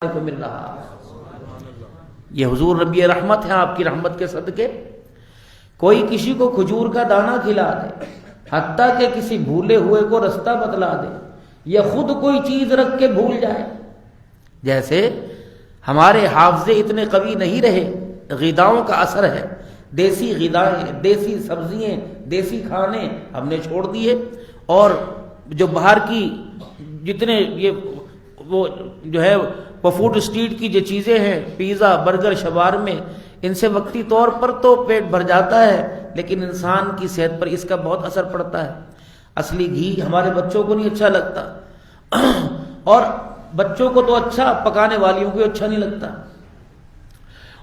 کو مل رہا ہے۔ یہ حضور نبی رحمت ہے، آپ کی رحمت کے صدقے کوئی کسی کو کھجور کا دانہ کھلا دے، حتیٰ کہ کسی بھولے ہوئے کو رستہ بتلا دے، یا خود کوئی چیز رکھ کے بھول جائے۔ جیسے ہمارے حافظے اتنے قوی نہیں رہے، غذاؤں کا اثر ہے، دیسی غذائیں، دیسی سبزیاں، دیسی کھانے ہم نے چھوڑ دیے، اور جو باہر کی جتنے یہ وہ جو ہے وہ فوڈ اسٹریٹ کی جو چیزیں ہیں، پیزا، برگر، شوارمے، ان سے وقتی طور پر تو پیٹ بھر جاتا ہے، لیکن انسان کی صحت پر اس کا بہت اثر پڑتا ہے۔ اصلی گھی ہمارے بچوں کو نہیں اچھا لگتا، اور بچوں کو تو اچھا، پکانے والیوں کو اچھا نہیں لگتا،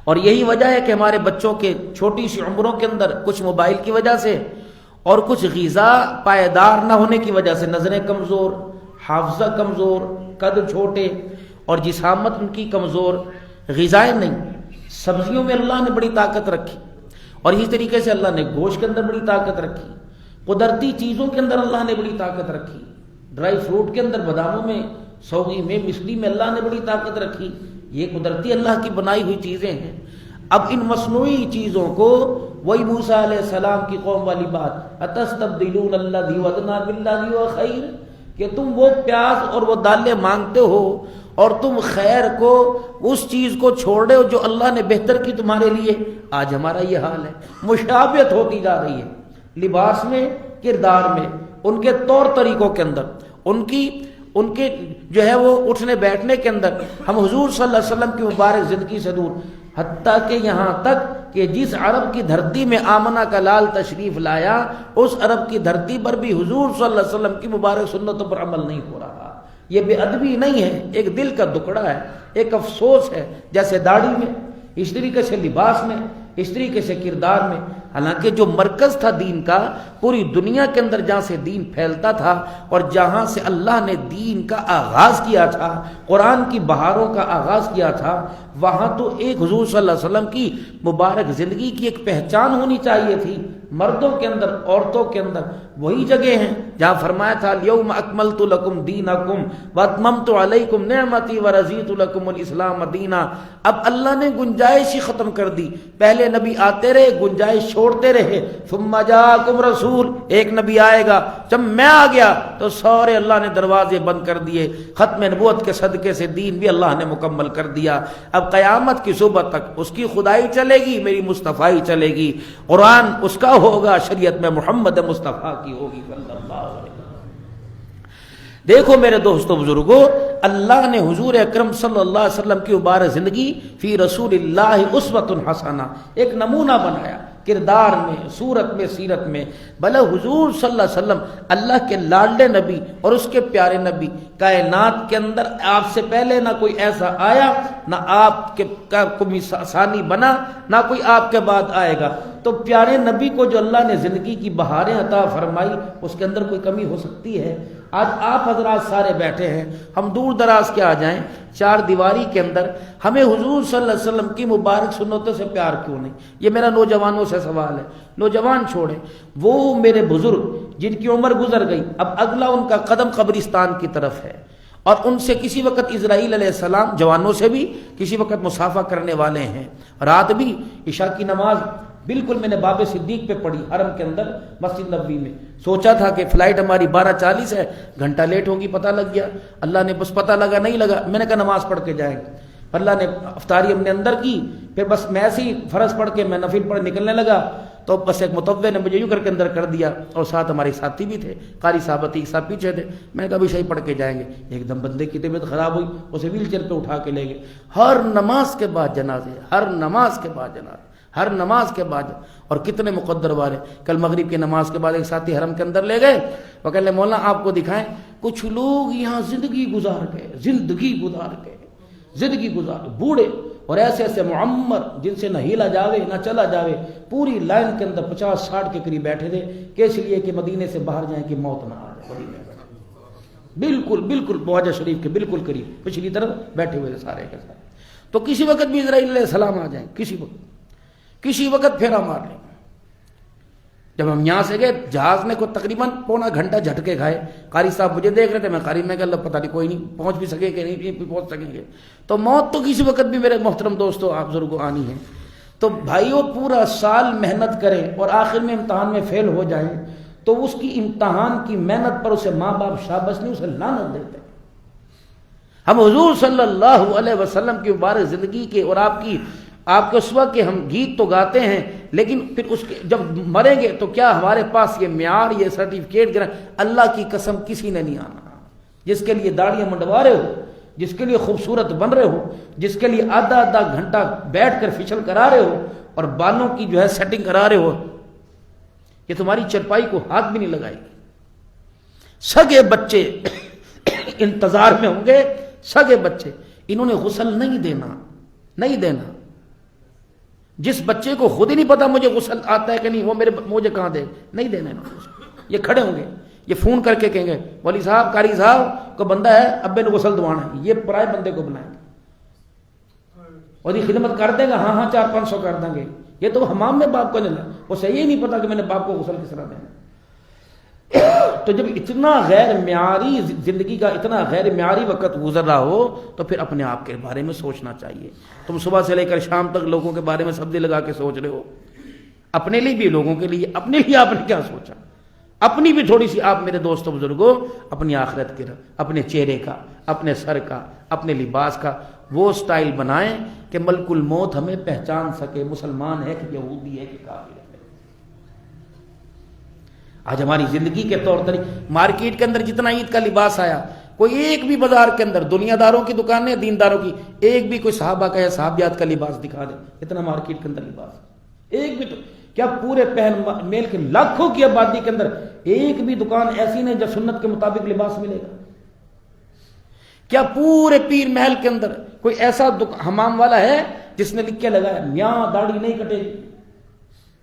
اور یہی وجہ ہے کہ ہمارے بچوں کے چھوٹی سی عمروں کے اندر کچھ موبائل کی وجہ سے اور کچھ غذا پائیدار نہ ہونے کی وجہ سے نظریں کمزور، حافظہ کمزور، قد چھوٹے، اور جسامت ان کی کمزور۔ غذائیں نہیں، سبزیوں میں اللہ نے بڑی طاقت رکھی، اور اسی طریقے سے اللہ نے گوشت کے اندر بڑی طاقت رکھی، قدرتی چیزوں کے اندر اللہ نے بڑی طاقت رکھی، ڈرائی فروٹ کے اندر، باداموں میں، سوگی میں، مچھلی میں اللہ نے بڑی طاقت رکھی۔ یہ قدرتی اللہ کی بنائی ہوئی چیزیں ہیں۔ اب ان مصنوعی چیزوں کو، وہی موسیٰ علیہ السلام کی قوم والی بات، اتستبدلون الذی ادنی بالذی هو خیر، کہ تم وہ پیاز اور وہ دالیں مانگتے ہو اور تم خیر کو، اس چیز کو چھوڑ رہے ہو جو اللہ نے بہتر کی تمہارے لیے۔ آج ہمارا یہ حال ہے، مشابہت ہوتی جا رہی ہے، لباس میں، کردار میں، ان کے طور طریقوں کے اندر، ان کے جو ہے وہ اٹھنے بیٹھنے کے اندر، ہم حضور صلی اللہ علیہ وسلم کی مبارک زندگی سے دور، حتیٰ کہ یہاں تک کہ جس عرب کی دھرتی میں آمنہ کا لال تشریف لایا، اس عرب کی دھرتی پر بھی حضور صلی اللہ علیہ وسلم کی مبارک سنتوں پر عمل نہیں ہو رہا۔ یہ بے ادبی نہیں ہے، ایک دل کا دکڑا ہے، ایک افسوس ہے، جیسے داڑھی میں، اس طریقے سے لباس میں، اس طریقے سے کردار میں۔ حالانکہ جو مرکز تھا دین کا، پوری دنیا کے اندر جہاں سے دین پھیلتا تھا اور جہاں سے اللہ نے دین کا آغاز کیا تھا، قرآن کی بہاروں کا آغاز کیا تھا، وہاں تو ایک حضور صلی اللہ علیہ وسلم کی مبارک زندگی کی ایک پہچان ہونی چاہیے تھی۔ مردوں کے اندر، عورتوں کے اندر وہی جگہ ہیں جہاں فرمایا تھا الیوم اکملت لکم دینکم واتممت علیکم نعمتی ورضیت لکم الاسلام دینا۔ اب اللہ نے گنجائش ہی ختم کر دی، پہلے نبی آتے رہے، گنجائش چھوڑتے رہے، ثم جاءکم رسول، ایک نبی آئے گا، جب میں آ گیا تو سارے اللہ نے دروازے بند کر دیے، ختم نبوت کے صدقے سے دین بھی اللہ نے مکمل کر دیا۔ اب قیامت کی صبح تک اس کی خدائی چلے گی، میری مصطفیٰ چلے گی، قرآن اس کا ہوگا، شریعت میں محمد مصطفیٰ کی ہوگی صلی اللہ علیہ وسلم۔ دیکھو میرے دوستو بزرگو، اللہ نے حضور اکرم صلی اللہ علیہ وسلم کی مبارک زندگی فی رسول اللہ اسوۃ حسنہ، ایک نمونہ بنایا، کردار میں، صورت میں، سیرت میں۔ بھلے حضور صلی اللہ علیہ وسلم اللہ کے لاڈلے نبی اور اس کے پیارے نبی، کائنات کے اندر آپ سے پہلے نہ کوئی ایسا آیا، نہ آپ کے کوئی ثانی بنا، نہ کوئی آپ کے بعد آئے گا، تو پیارے نبی کو جو اللہ نے زندگی کی بہاریں عطا فرمائی، اس کے اندر کوئی کمی ہو سکتی ہے؟ آج آپ حضرات سارے بیٹھے ہیں، ہم دور دراز کے آ جائیں، چار دیواری کے اندر ہمیں حضور صلی اللہ علیہ وسلم کی مبارک سنتوں سے پیار کیوں نہیں؟ یہ میرا نوجوانوں سے سوال ہے۔ نوجوان چھوڑیں، وہ میرے بزرگ جن کی عمر گزر گئی، اب اگلا ان کا قدم قبرستان کی طرف ہے، اور ان سے کسی وقت اسرائیل علیہ السلام، جوانوں سے بھی کسی وقت مصافحہ کرنے والے ہیں۔ رات بھی عشاء کی نماز بالکل میں نے باب صدیق پہ پڑھی، حرم کے اندر مسجد نبوی میں، سوچا تھا کہ فلائٹ ہماری 12:40 ہے، گھنٹہ لیٹ ہوگی، پتہ لگ گیا، اللہ نے بس پتہ لگا نہیں لگا، میں نے کہا نماز پڑھ کے جائیں گے، اللہ نے افطاری ہم نے اندر کی، پھر بس میں ایسے ہی فرض پڑھ کے میں نفل پڑھ نکلنے لگا، تو بس ایک متوع نے مجھے یوں کر کے اندر کر دیا، اور ساتھ ہمارے ساتھی بھی تھے، قاری صاحبتی ایک ساتھ پیچھے تھے، میں نے کہا بھی صحیح پڑھ کے جائیں گے۔ ایک دم بندے کی طبیعت خراب ہوئی، اسے ویل چیئر پہ اٹھا کے لے گئے۔ ہر نماز کے بعد جنازے، ہر نماز کے بعد جنازے، ہر نماز کے بعد، اور کتنے مقدر والے۔ کل مغرب کی نماز کے بعد ایک ساتھی حرم کے اندر لے گئے، وہ کہنے مولانا آپ کو دکھائیں، کچھ لوگ یہاں زندگی گزار گئے، بوڑھے اور ایسے ایسے معمر جن سے نہ ہیلا جاوے نہ چلا جاوے، پوری لائن کے اندر 50-60 کے قریب بیٹھے تھے، کہ اس لیے کہ مدینے سے باہر جائیں کہ موت نہ آ جائے۔ بالکل خواجہ شریف کے بالکل قریب پچھلی طرف بیٹھے ہوئے سارے کے سارے۔ تو کسی وقت بھی اسرائیل علیہ السلام آ جائیں، کسی وقت پھیرا مار لیں۔ جب ہم یہاں سے گئے جہاز میں کو تقریباً پونا گھنٹہ جھٹکے کھائے. قاری صاحب مجھے دیکھ رہے تھے, میں قاری میں کہ اللہ پتہ نہیں کوئی نہیں پہنچ بھی سکے کہ نہیں پہنچ سکیں گے. تو موت تو کسی وقت بھی میرے محترم دوستو آپ بزرگوں آنی ہے. تو بھائیوں پورا سال محنت کریں اور آخر میں امتحان میں فیل ہو جائیں تو اس کی امتحان کی محنت پر اسے ماں باپ شاباش نہیں, اسے لعنت دیتے. ہم حضور صلی اللہ علیہ وسلم کی مبارک زندگی کے اور آپ کے اسوہ کے ہم گیت تو گاتے ہیں, لیکن پھر اس کے جب مریں گے تو کیا ہمارے پاس یہ معیار یہ سرٹیفکیٹ گرا؟ اللہ کی قسم کسی نے نہیں آنا. جس کے لیے داڑیاں منڈوا رہے ہو, جس کے لیے خوبصورت بن رہے ہو, جس کے لیے آدھا گھنٹہ بیٹھ کر فیشل کرا رہے ہو اور بالوں کی جو ہے سیٹنگ کرا رہے ہو, یہ تمہاری چرپائی کو ہاتھ بھی نہیں لگائے گی. سگے بچے انتظار میں ہوں گے, سگے بچے, انہوں نے غسل نہیں دینا. جس بچے کو خود ہی نہیں پتا مجھے غسل آتا ہے کہ نہیں, وہ مجھے کہاں دے, نہیں دینا. یہ کھڑے ہوں گے, یہ فون کر کے کہیں گے ولی صاحب قاری صاحب کو بندہ ہے ابے نے غسل دوانا ہے, یہ پرائے بندے کو بلائیں گے اور یہ خدمت کر دے گا, ہاں 400-500 کر دیں گے. یہ تو حمام میں باپ کو نہیں لا, وہ صحیح ہی نہیں پتا کہ میں نے باپ کو غسل کس طرح دینا. تو جب اتنا غیر معیاری زندگی کا اتنا غیر معیاری وقت گزر رہا ہو تو پھر اپنے آپ کے بارے میں سوچنا چاہیے. تم صبح سے لے کر شام تک لوگوں کے بارے میں سبزی لگا کے سوچ رہے ہو, اپنے لیے بھی لوگوں کے لیے, اپنے لیے آپ نے کیا سوچا؟ اپنی بھی تھوڑی سی آپ میرے دوستوں بزرگوں اپنی آخرت کے اپنے چہرے کا, اپنے سر کا, اپنے لباس کا وہ سٹائل بنائیں کہ ملک الموت ہمیں پہچان سکے, مسلمان ہے کہ یہودی ہے کہ کافر ہے. آج ہماری زندگی کے طور طریقے, مارکیٹ کے اندر جتنا عید کا لباس آیا, کوئی ایک بھی بازار کے اندر دنیا داروں کی دکانیں, دینداروں کی, ایک بھی کوئی صحابہ کا یا صحابیات کا لباس دکھا دے. اتنا مارکیٹ کے اندر لباس, ایک بھی تو کیا پورے پہن میل کے لاکھوں کی آبادی کے اندر ایک بھی دکان ایسی نہیں جب سنت کے مطابق لباس ملے گا؟ کیا پورے پیر محل کے اندر کوئی ایسا حمام والا ہے جس نے لکھ کے لگایا میاں داڑھی نہیں کٹے گی؟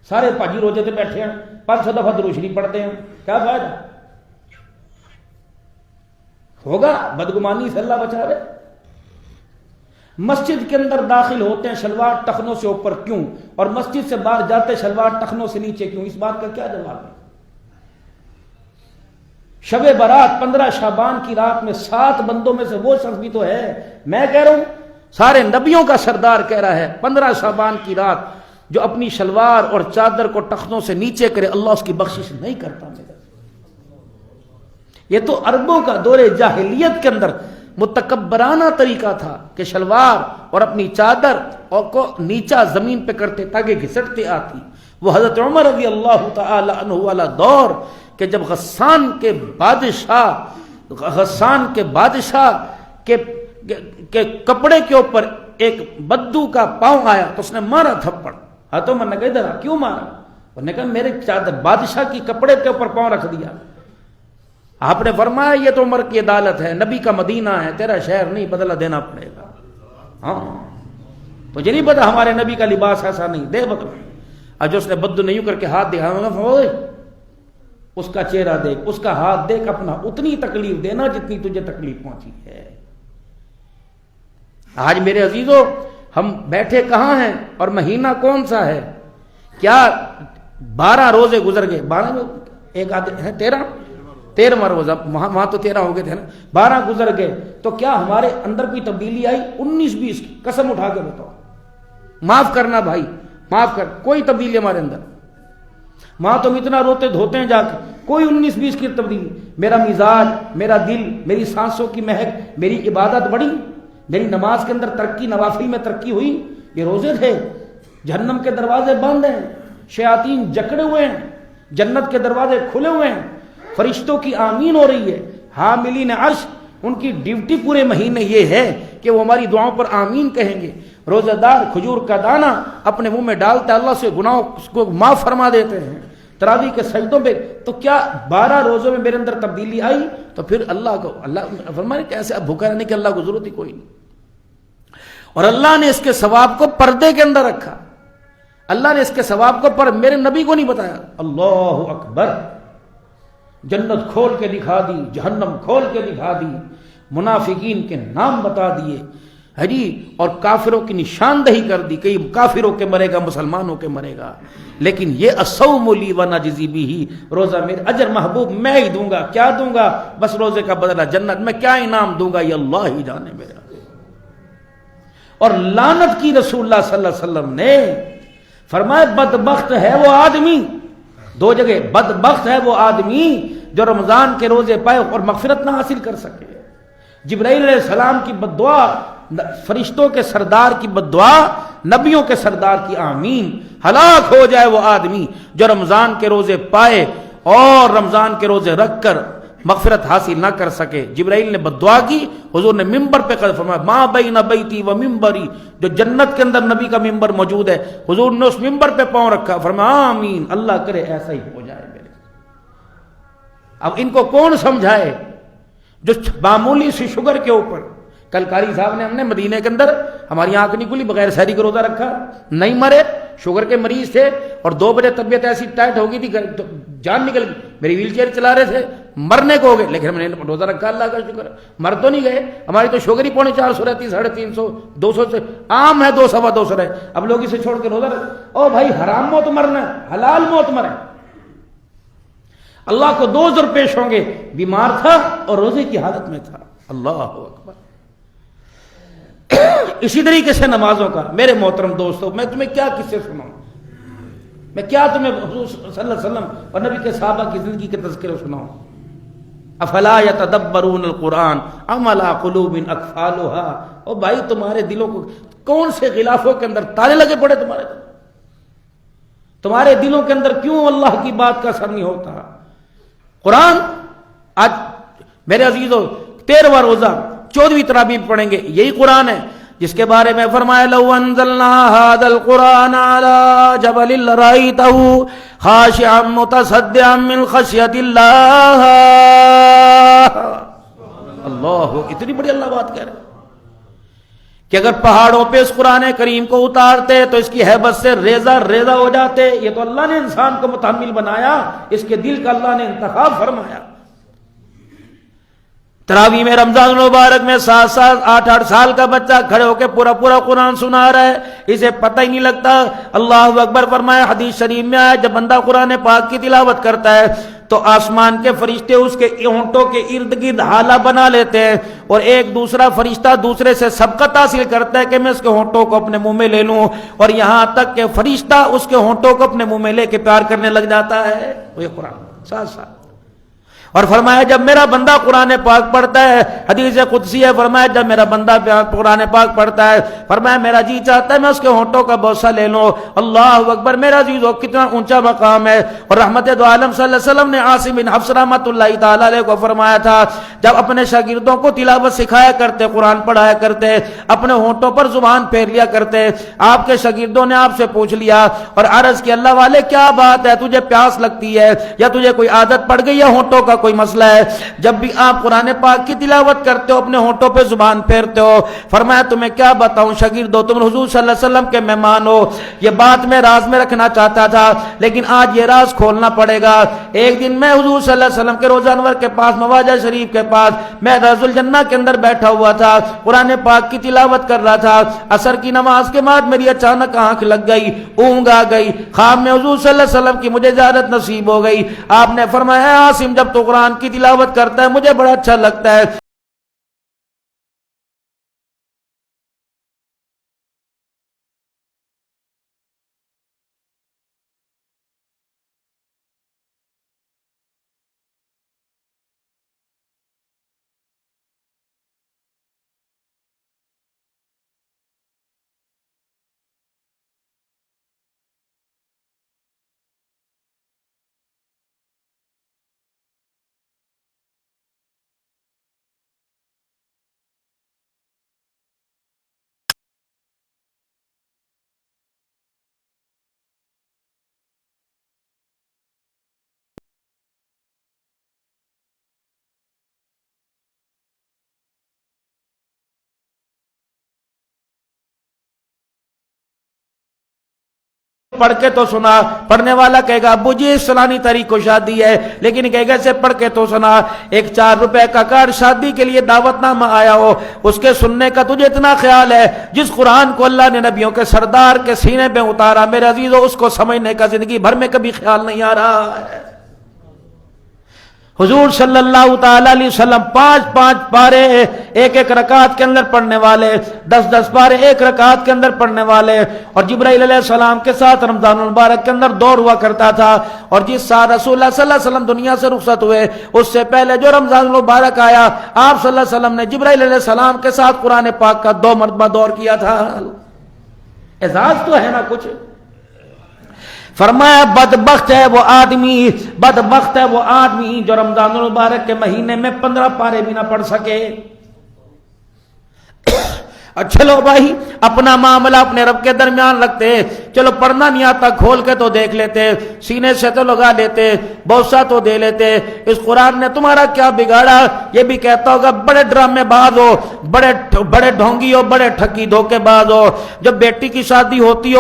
سارے پاجی روزے تے بیٹھے ہیں, 500 دفعہ درود شریف پڑھتے ہیں, کیا فائدہ ہوگا؟ بدگمانی سے اللہ بچاوے. مسجد کے اندر داخل ہوتے ہیں شلوار ٹخنوں سے اوپر کیوں, اور مسجد سے باہر جاتے شلوار ٹخنوں سے نیچے کیوں؟ اس بات کا کیا جواب ہے؟ شب برات 15 شعبان کی رات میں 7 بندوں میں سے وہ شخص بھی تو ہے, میں کہہ رہا ہوں سارے نبیوں کا سردار کہہ رہا ہے 15 شعبان کی رات جو اپنی شلوار اور چادر کو ٹخنوں سے نیچے کرے اللہ اس کی بخشش نہیں کرتا. یہ تو عربوں کا دور جاہلیت کے اندر متکبرانہ طریقہ تھا کہ شلوار اور اپنی چادر کو نیچا زمین پہ کرتے تاکہ گھسٹتے آتی. وہ حضرت عمر رضی اللہ تعالی عنہ والا دور کہ جب غسان کے بادشاہ کے کپڑے کے اوپر ایک بدو کا پاؤں آیا تو اس نے مارا تھپڑ. ہاتھوں میں نے کہا ادھر کیوں مارا؟ انہوں نے کہا میرے چادر بادشاہ کی کپڑے کے اوپر پاؤں رکھ دیا. آپ نے فرمایا یہ تو عمر کی عدالت ہے, نبی کا مدینہ ہے, تیرا شہر نہیں, بدلہ دینا پڑے گا. ہاں تجھے نہیں پتا ہمارے نبی کا لباس ایسا نہیں, دے بدلہ. اور جو اس نے بدو نہیں کر کے ہاتھ دکھا, اس کا چہرہ دیکھ, اس کا ہاتھ دیکھ, اپنا اتنی تکلیف دینا جتنی تجھے تکلیف پہنچی ہے. آج میرے عزیزوں ہم بیٹھے کہاں ہیں اور مہینہ کون سا ہے؟ کیا 12 روزے گزر گئے, 12 میں ایک آدھے ہیں 13 روزہ, وہاں تو 13 ہو گئے تھے نا, 12 گزر گئے. تو کیا ہمارے اندر کوئی تبدیلی آئی؟ 19-20 کی قسم اٹھا کے بتاؤ. معاف کرنا بھائی, معاف کر, کوئی تبدیلی ہمارے اندر. ماں تم اتنا روتے دھوتے ہیں جا کے, کوئی 19-20 کی تبدیلی. میرا مزاج, میرا دل, میری سانسوں کی مہک, میری عبادت بڑی, میری نماز کے اندر ترقی, نوافل میں ترقی ہوئی. یہ روزے تھے, جہنم کے دروازے بند ہیں, شیاطین جکڑے ہوئے ہیں, جنت کے دروازے کھلے ہوئے ہیں, فرشتوں کی آمین ہو رہی ہے. حاملین عرش ان کی ڈیوٹی پورے مہینے یہ ہے کہ وہ ہماری دعاؤں پر آمین کہیں گے. روزہ دار کھجور کا دانہ اپنے منہ میں ڈالتا ہے, اللہ سے گناہوں کو معاف فرما دیتے ہیں. تراویح کے سجدوں پہ تو کیا 12 روزوں میں میرے اندر تبدیلی آئی؟ تو پھر اللہ فرمائے کہ ایسے اب بھوکا رہنے کی اللہ کو ضرورت ہی کوئی نہیں. اور اللہ نے اس کے ثواب کو پردے کے اندر رکھا. اللہ نے اس کے ثواب کو میرے نبی کو نہیں بتایا. اللہ اکبر, جنت کھول کے دکھا دی, جہنم کھول کے دکھا دی, منافقین کے نام بتا دیے. ہے جی، اور کافروں کی نشاندہی کر دی کہ کافروں کے مرے گا مسلمانوں کے مرے گا، لیکن یہ الصوم لی ونجزی بہ، روزہ میرے اجر محبوب میں ہی دوں گا، کیا دوں گا؟ بس روزے کا بدلہ جنت، میں کیا انعام دوں گا یہ اللہ ہی جانے میرا۔ اور لعنت کی رسول اللہ صلی اللہ علیہ وسلم نے، فرمایا بدبخت ہے وہ آدمی، دو جگہ، بدبخت ہے وہ آدمی جو رمضان کے روزے پائے اور مغفرت نہ حاصل کر سکے۔ جبرائیل علیہ السلام کی بددعا، فرشتوں کے سردار کی بددعا، نبیوں کے سردار کی آمین، ہلاک ہو جائے وہ آدمی جو رمضان کے روزے پائے اور رمضان کے روزے رکھ کر مغفرت حاصل نہ کر سکے۔ جبرائیل نے بددعا کی، حضور نے ممبر پہ قدم فرمایا ما بین بیتی و ممبری، جو جنت کے اندر نبی کا ممبر موجود ہے، حضور نے اس ممبر پہ پاؤں رکھا، فرمایا آمین، اللہ کرے ایسا ہی ہو جائے میرے۔ اب ان کو کون سمجھائے جو معمولی سی شوگر کے اوپر، کل قاری صاحب نے، ہم نے مدینے کے اندر ہماری آنکھ نہیں کھلی، بغیر سحری کا روزہ رکھا، نہیں مرے، شوگر کے مریض تھے، اور 2 بجے طبیعت ایسی ٹائٹ ہو گئی تھی جان نکل گئی، میری ویل چیئر چلا رہے تھے، مرنے کو ہو گئے، لیکن ہم نے روزہ رکھا، اللہ کا شکر، مر تو نہیں گئے۔ ہماری تو شوگر ہی 450 رہتی، 350 200 سے عام ہے، 200 سوا 200 ہے، اب لوگ اسے چھوڑ کے روزہ رکھ، او بھائی حرام موت مرنا ہے، حلال موت مرے۔ اللہ کو 2 ضرب پیش ہوں گے، بیمار تھا اور روزے کی حالت میں تھا، اللہ اکبر۔ اسی طریقے سے نمازوں کا، میرے محترم دوستو، میں تمہیں کیا قصے سناؤں، میں کیا تمہیں حضور صلی اللہ علیہ وسلم اور نبی کے صحابہ کی زندگی کے تذکرے سناؤں؟ افلا یتدبرون القرآن ام علی قلوب اقفالها، او بھائی تمہارے دلوں کو کون سے غلافوں کے اندر تالے لگے پڑے، تمہارے دلوں کے اندر کیوں اللہ کی بات کا اثر نہیں ہوتا؟ قرآن آج میرے عزیزو 13واں روزہ 14ویں تراویح پڑھیں گے، یہی قرآن ہے جس کے بارے میں فرمایا لو انزلنا هذا القرآن على جبل لرأيته خاشعا متصدعا من خشية الله۔ اللہ، اتنی بڑی اللہ بات کہہ رہے ہیں کہ اگر پہاڑوں پہ اس قرآن کریم کو اتارتے تو اس کی ہیبت سے ریزہ ریزہ ہو جاتے۔ یہ تو اللہ نے انسان کو متحمل بنایا، اس کے دل کا اللہ نے انتخاب فرمایا۔ تراویح میں رمضان المبارک میں 7 8 سال کا بچہ کھڑے ہو کے پورا قرآن سنا رہا ہے، اسے پتہ ہی نہیں لگتا۔ اللہ اکبر فرمایا، حدیث شریف میں آیا جب بندہ قرآن پاک کی تلاوت کرتا ہے تو آسمان کے فرشتے اس کے ہونٹوں کے ارد گرد حالہ بنا لیتے ہیں، اور ایک دوسرا فرشتہ دوسرے سے سبقت حاصل کرتا ہے کہ میں اس کے ہونٹوں کو اپنے منہ میں لے لوں، اور یہاں تک کہ فرشتہ اس کے ہونٹوں کو اپنے منہ میں لے کے پیار کرنے لگ جاتا ہے۔ وہ یہ قرآن ساتھ اور فرمایا جب میرا بندہ قرآن پاک پڑھتا ہے، حدیث قدسی ہے، فرمایا جب میرا بندہ قرآن پاک پڑھتا ہے، فرمایا میرا جی چاہتا ہے میں اس کے ہونٹوں کا بوسہ لے لوں۔ اللہ اکبر، میرا عزیزو کتنا اونچا مقام ہے۔ اور رحمت دو عالم صلی اللہ علیہ وسلم نے عاصم بن حفص رحمۃ اللہ تعالی علیہ کو فرمایا تھا جب اپنے شاگردوں کو تلاوت سکھایا کرتے، قرآن پڑھایا کرتے، اپنے ہونٹوں پر زبان پھیر لیا کرتے، آپ کے شاگردوں نے آپ سے پوچھ لیا اور عرض کی اللہ والے کیا بات ہے، تجھے پیاس لگتی ہے یا تجھے کوئی عادت پڑ گئی ہے ہونٹوں کا کوئی مسئلہ ہے؟ جب بھی آپ قرآن پاک کی تلاوت کرتے ہو اپنے ہونٹوں پہ زبان پھیرتے ہو۔ فرمایا تمہیں کیا بتاؤں شاگردو، تم حضور صلی اللہ علیہ وسلم کے مہمان ہو، یہ بات میں راز میں رکھنا چاہتا تھا لیکن آج یہ راز کھولنا پڑے گا۔ ایک دن میں حضور صلی اللہ علیہ وسلم کے روضہ انور کے پاس، مواجہ شریف کے پاس، میں رض الجنہ کے اندر بیٹھا ہوا تھا، قرآن پاک کی تلاوت کر رہا تھا۔ عصر کی نماز کے بعد میری اچانک آنکھ لگ گئی، اونگ آ گئی، خواب میں حضور صلی اللہ علیہ وسلم کی مجھے زیارت نصیب ہو گئی۔ آپ نے فرمایا عاصم جب تو قرآن کی تلاوت کرتا ہے مجھے بڑا اچھا لگتا ہے، پڑھ کے تو سنا. پڑھنے والا کہے گا ابو جی فلانی تاریخ کو شادی ہے, لیکن کہے گا سے پڑھ کے تو سنا. ایک 4 روپے کا کارڈ شادی کے لیے دعوت نامہ آیا ہو, اس کے سننے کا تجھے اتنا خیال ہے, جس قرآن کو اللہ نے نبیوں کے سردار کے سینے پہ اتارا میرے عزیزو, اس کو سمجھنے کا زندگی بھر میں کبھی خیال نہیں آ رہا ہے. حضور صلی اللہ تعالی علیہ وسلم 5 پارے ایک رکعت کے اندر پڑھنے والے, 10 پارے ایک رکعت کے اندر پڑھنے والے, اور جبرائیل علیہ السلام کے ساتھ رمضان المبارک کے اندر دور ہوا کرتا تھا. اور جس سال رسول اللہ صلی اللہ علیہ وسلم دنیا سے رخصت ہوئے, اس سے پہلے جو رمضان المبارک آیا, آپ صلی اللہ علیہ وسلم نے جبرائیل علیہ السلام کے ساتھ قرآن پاک کا 2 مرتبہ دور کیا تھا. اعزاز تو ہے نا کچھ. فرمایا بدبخت ہے وہ آدمی جو رمضان المبارک کے مہینے میں 15 پارے بھی نہ پڑھ سکے. چلو بھائی اپنا معاملہ اپنے رب کے درمیان رکھتے, چلو پڑھنا نہیں آتا کھول کے تو دیکھ لیتے, سینے سے تو لگا لیتے, بوسہ تو دے لیتے. اس قرآن نے تمہارا کیا بگاڑا؟ یہ بھی کہتا ہوگا بڑے ڈرامے باز ہو, بڑے ڈھونگی ہو, بڑے ٹھگی دھوکے باز ہو. جب بیٹی کی شادی ہوتی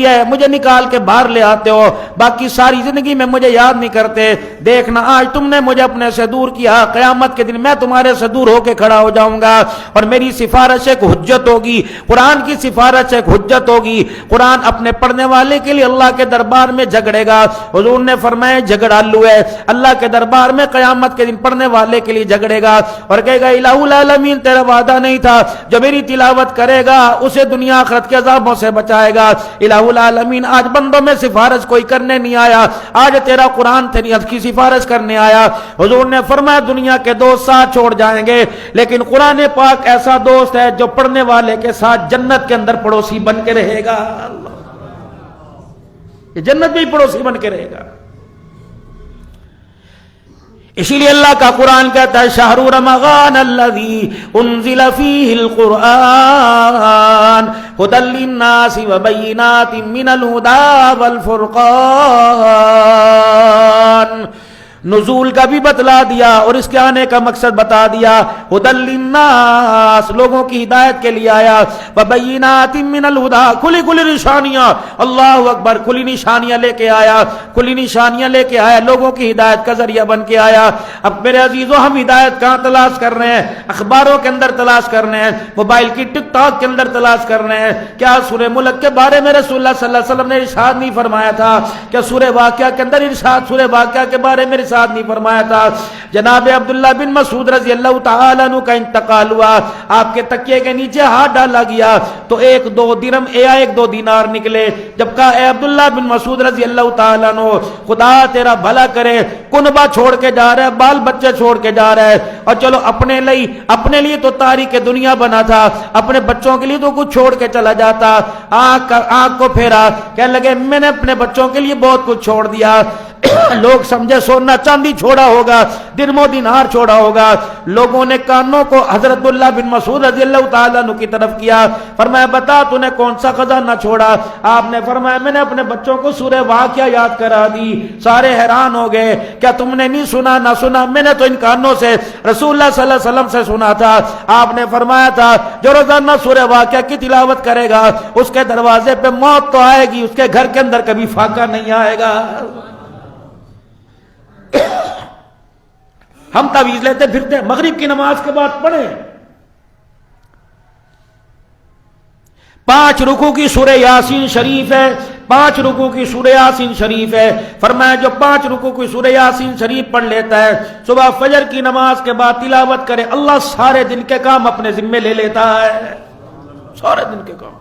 ہے مجھے نکال کے باہر لے آتے ہو, باقی ساری زندگی میں مجھے یاد نہیں کرتے. دیکھنا آج تم نے مجھے اپنے سے دور کیا, قیامت کے دن میں تمہارے سے دور ہو کے کھڑا ہو جاؤں گا, اور میری سفارش ایک حجت ہوگی, قرآن کی سفارش ایک حجت ہوگی. قرآن اپنے پڑھنے والے کے لیے اللہ کے دربار میں جھگڑے گا. حضور نے فرمایا جھگڑالو ہے, اللہ کے دربار میں قیامت کے دن پڑھنے والے کے لیے جھگڑے گا اور کہے گا الہ العالمین تیرا وعدہ نہیں تھا جو میری تلاوت کرے گا اسے دنیا آخرت کے عذابوں سے بچائے گا. الہ العالمین آج بندوں میں سفارش کوئی کرنے نہیں آیا, آج تیرا قرآن تیری حد کی سفارش کرنے آیا. حضور نے فرمایا دنیا کے دوست ساتھ چھوڑ جائیں گے, لیکن قرآن پاک ایسا دوست ہے جو پڑھنے والے کے ساتھ جنت کے اندر پڑوسی بن کے رہے گا. یہ جنت میں ہی پڑوسی بن کے رہے گا. اسی لیے اللہ کا قرآن کہتا ہے شہر رمضان الذی انزل فیہ القرآن ھدی للناس وبینات من الھدی والفرقان. نزول کا بھی بتلا دیا اور اس کے آنے کا مقصد بتا دیا. ھدی للناس لوگوں کی ہدایت کے لیے آیا, وبینات من الھدی کھلی نشانیاں, اللہ اکبر, کھلی نشانیاں لے کے آیا, لوگوں کی ہدایت کا ذریعہ بن کے آیا. اب میرے عزیزو ہم ہدایت کہاں تلاش کر رہے ہیں؟ اخباروں کے اندر تلاش کر رہے ہیں, موبائل کی ٹک ٹاک کے اندر تلاش کر رہے ہیں. کیا سورہ ملک کے بارے میں رسول اللہ صلی اللہ علیہ وسلم نے ارشاد نہیں فرمایا تھا؟ کیا سورہ واقعہ کے اندر سورہ واقعہ کے بارے میں ارشاد نہیں فرمایا تھا؟ جناب عبداللہ بن مسعود رضی اللہ تعالیٰ عنہ کا انتقال ہوا, آپ کے تکیے کے نیچے ہاتھ ڈالا گیا تو 1-2 درہم یا 1-2 دینار نکلے. جب کہا اے عبداللہ بن مسعود رضی اللہ تعالیٰ عنہ خدا تیرا بھلا کرے, کنبہ چھوڑ کے جا رہا ہے, بال بچے چھوڑ کے جا رہا ہے, اور چلو اپنے لیے تو تاریخ دنیا بنا تھا, اپنے بچوں کے لیے تو کچھ چھوڑ کے چلا جاتا. آنکھ کو پھیرا, کہنے لگے میں نے اپنے بچوں کے لیے بہت کچھ چھوڑ دیا. لوگ سمجھے سونا چاندی چھوڑا ہوگا, درم و دینار چھوڑا ہوگا. لوگوں نے کانوں کو حضرت اللہ بن مسعود رضی اللہ تعالیٰ عنہ کی طرف کیا, فرمایا بتا تو نے کون سا خزانہ چھوڑا؟ آپ نے فرمایا میں نے اپنے بچوں کو سورہ واقعہ یاد کرا دی. سارے حیران ہو گئے, کیا تم نے نہیں سنا؟ نہ سنا, میں نے تو ان کانوں سے رسول اللہ صلی اللہ علیہ وسلم سے سنا تھا. آپ نے فرمایا تھا جو روزانہ سورہ واقعہ کی تلاوت کرے گا اس کے دروازے پہ موت تو آئے گی, اس کے گھر کے اندر کبھی فاقہ نہیں آئے گا. ہم تعویذ لیتے پھرتے, مغرب کی نماز کے بعد پڑھیں 5 رکوع کی سورہ یاسین شریف ہے, 5 رکوع کی سورہ یاسین شریف ہے. فرمایا جو 5 رکوع کی سورہ یاسین شریف پڑھ لیتا ہے, صبح فجر کی نماز کے بعد تلاوت کرے, اللہ سارے دن کے کام اپنے ذمے لے لیتا ہے. سارے دن کے کام.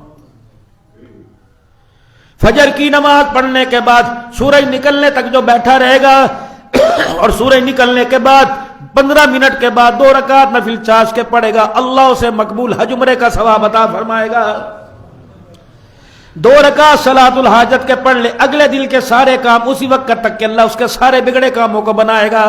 فجر کی نماز پڑھنے کے بعد سورج نکلنے تک جو بیٹھا رہے گا اور سورج نکلنے کے بعد 15 منٹ کے بعد 2 رکعت نفل چاش کے پڑھے گا, اللہ اسے مقبول حج عمرے کا ثواب عطا فرمائے گا. 2 رکعت صلاۃ الحاجت کے پڑھ لے, اگلے دن کے سارے کام اسی وقت تک کہ اللہ اس کے سارے بگڑے کاموں کو بنائے گا.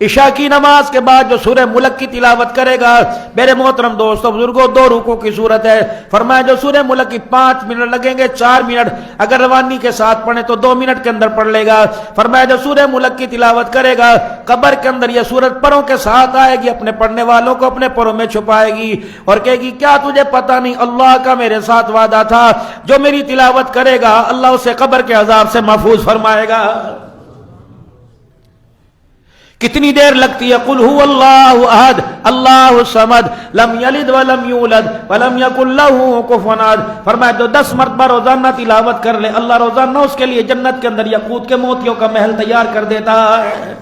عشاء کی نماز کے بعد جو سورہ ملک کی تلاوت کرے گا، میرے محترم دوستوں بزرگوں، 2 رکوع کی صورت ہے، فرمایا جو سورہ ملک کی 5 منٹ لگیں گے، 4 منٹ اگر روانی کے ساتھ پڑھیں تو 2 منٹ کے اندر پڑھ لے گا۔ فرمایا جو سورہ ملک کی تلاوت کرے گا، قبر کے اندر یہ سورت پروں کے ساتھ آئے گی، اپنے پڑھنے والوں کو اپنے پروں میں چھپائے گی اور کہے گی کیا تجھے پتہ نہیں اللہ کا میرے ساتھ وعدہ تھا، جو میری تلاوت کرے گا اللہ اسے قبر کے عذاب سے محفوظ فرمائے گا۔ کتنی دیر لگتی ہے؟ قل هو اللہ احد اللہ الصمد لم یلد ولم یولد ولم یکن له کفوا احد۔ فرمایا جو 10 مرتبہ روزانہ تلاوت کر لے، اللہ روزانہ اس کے لیے جنت کے اندر یاقوت کے موتیوں کا محل تیار کر دیتا ہے۔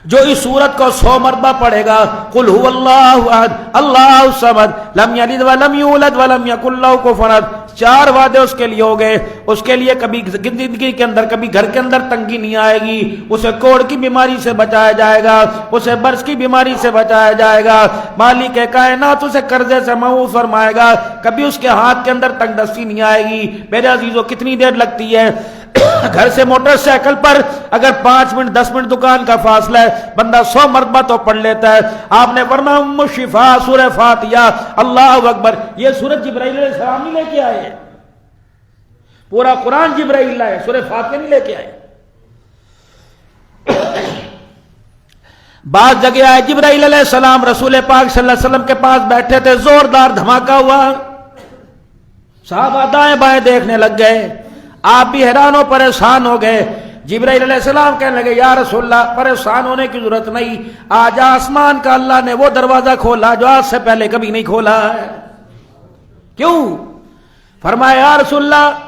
جو اس سورت کو 100 مرتبہ پڑھے گا، قل هو اللہ احد اللہ الصمد لم یلد ولم یولد ولم یکن له کفوا احد، 4 وعدے اس کے لیے ہو گئے۔ اس کے لیے کبھی زندگی کے اندر کبھی گھر کے اندر تنگی نہیں آئے گی، اسے کوڑ کی بیماری سے بچایا جائے گا، اسے برس کی بیماری سے بچایا جائے گا، مالک کائنات اسے قرضے سے محفوظ فرمائے گا، کبھی اس کے ہاتھ کے اندر تنگ دستی نہیں آئے گی۔ میرے عزیزو کتنی دیر لگتی ہے؟ گھر سے موٹر سائیکل پر اگر 5 منٹ 10 منٹ دکان کا فاصلہ ہے، بندہ 100 مرتبہ تو پڑھ لیتا ہے۔ آپ نے فرمایا ام الشفا سورہ فاتحہ، اللہ اکبر، یہ سورت جبرائیل علیہ السلام نہیں لے کے آئے ہیں، پورا قرآن جبرائیل لائے، سورہ فاتحہ نہیں لے کے آئے۔ بعض جگہ آئے جبرائیل علیہ السلام رسول پاک صلی اللہ علیہ وسلم کے پاس بیٹھے تھے، زوردار دھماکہ ہوا، صحابہ دائیں بائیں دیکھنے لگ گئے، آپ بھی حیران و پریشان ہو گئے۔ جبرائیل علیہ السلام کہنے لگے یا رسول اللہ پریشان ہونے کی ضرورت نہیں، آج آسمان کا اللہ نے وہ دروازہ کھولا جو آج سے پہلے کبھی نہیں کھولا ہے۔ کیوں؟ فرمایا یا رسول اللہ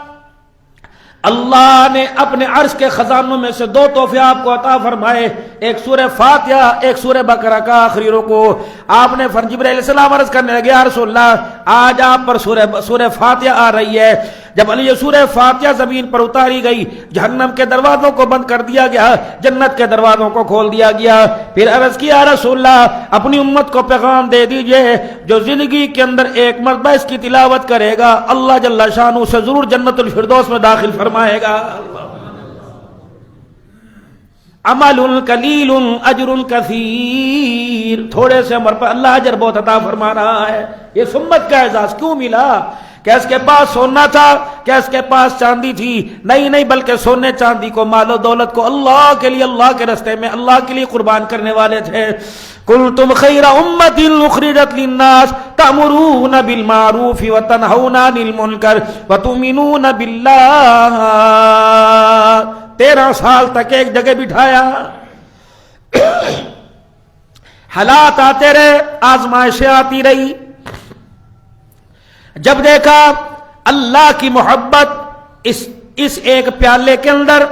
اللہ نے اپنے عرش کے خزانوں میں سے 2 تحفے آپ کو عطا فرمائے، ایک سورہ فاتحہ ایک سورہ بقرہ کا آخری رکوع۔ آپ نے جبرائیل علیہ السلام عرض کرنے لگے یا رسول اللہ آج آپ پر سورہ فاتحہ آ رہی ہے۔ جب یہ سورہ فاتحہ زمین پر اتاری گئی، جہنم کے دروازوں کو بند کر دیا گیا، جنت کے دروازوں کو کھول دیا گیا۔ پھر عرض کیا رسول اللہ اپنی امت کو پیغام دے دیجئے جو زندگی کے اندر ایک مرتبہ اس کی تلاوت کرے گا اللہ جل شانہ سے ضرور جنت الفردوس میں داخل فرمائے گا۔ عمل قلیل اجر کثیر، تھوڑے سے عمر پر اللہ اجر بہت عطا فرما رہا ہے۔ یہ سمت کا اعزاز کیوں ملا؟ کیا اس کے پاس سونا تھا؟ کیا اس کے پاس چاندی تھی؟ نہیں، بلکہ سونے چاندی کو مال و دولت کو اللہ کے لیے، اللہ کے راستے میں اللہ کے لیے قربان کرنے والے تھے۔ کنتم خیر امۃ اخرجت للناس تأمرون بالمعروف وتنہون عن المنکر وتؤمنون باللہ۔ 13 سال تک ایک جگہ بٹھایا، حالات آتے رہے، آزمائشیں آتی رہی، جب دیکھا اللہ کی محبت اس ایک پیالے کے اندر،